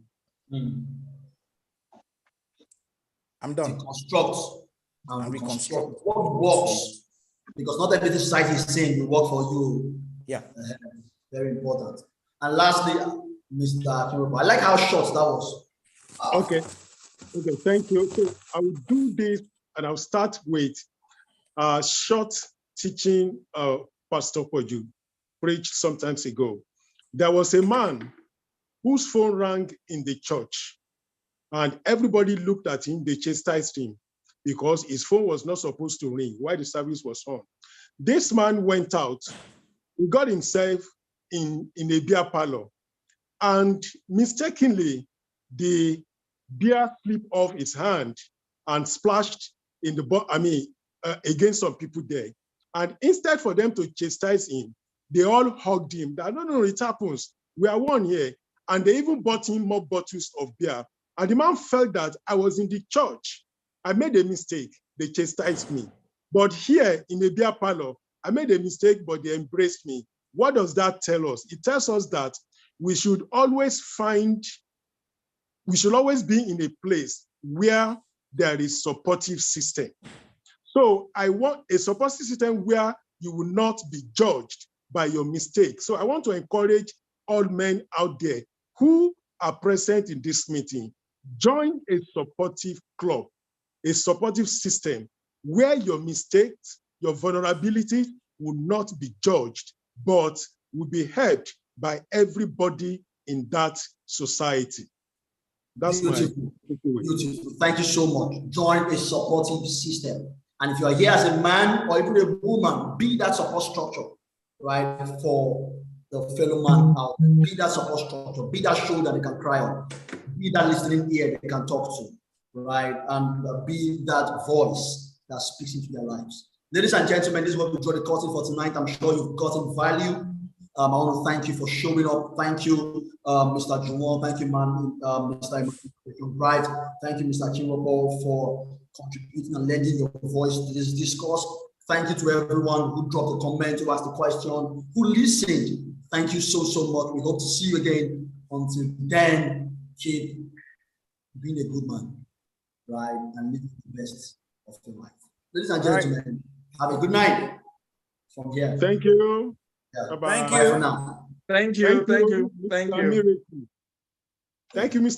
I'm done. Deconstruct and reconstruct what works, because not everything society is saying will work for you. Yeah. Very important. And lastly, Mr. Akiroba, I like how short that was. Okay, thank you. So I will do this, and I'll start with short teaching Pastor Poju preached some time ago. There was a man whose phone rang in the church, and everybody looked at him. They chastised him because his phone was not supposed to ring while the service was on. This man went out, he got himself in a beer parlor, and mistakenly, the beer slipped off his hand and splashed in the against some people there. And instead for them to chastise him, they all hugged him. That no, it happens. We are one here. And they even bought him more bottles of beer. And the man felt that I was in the church. I made a mistake. They chastised me. But here in the beer parlor, I made a mistake, but they embraced me. What does that tell us? It tells us that we should always be in a place where there is supportive system. So I want a supportive system where you will not be judged by your mistakes. So I want to encourage all men out there who are present in this meeting, join a supportive club, a supportive system where your mistakes, your vulnerability will not be judged, but will be helped by everybody in that society. That's beautiful. Beautiful. Thank you so much. Join a supportive system. And if you are here as a man or even a woman, be that support structure, right, for the fellow man out there. Be that support structure. Be that shoulder they can cry on. Be that listening ear they can talk to, right? And be that voice that speaks into their lives. Ladies and gentlemen, this is what we draw the curtain for tonight. I'm sure you've gotten value. I want to thank you for showing up. Thank you, Mr. Juwon. Thank you, Mr. Bright. Thank you, Mr. Chimapo, for contributing and lending your voice to this discourse. Thank you to everyone who dropped a comment, who asked a question, who listened. Thank you so much. We hope to see you again. Until then, keep being a good man, right? And living the best of your life. Ladies and gentlemen, have a good night from here. Thank you. Yeah. Thank Bye you. for now. Thank you. Thank you. Thank you. Thank you, Mr.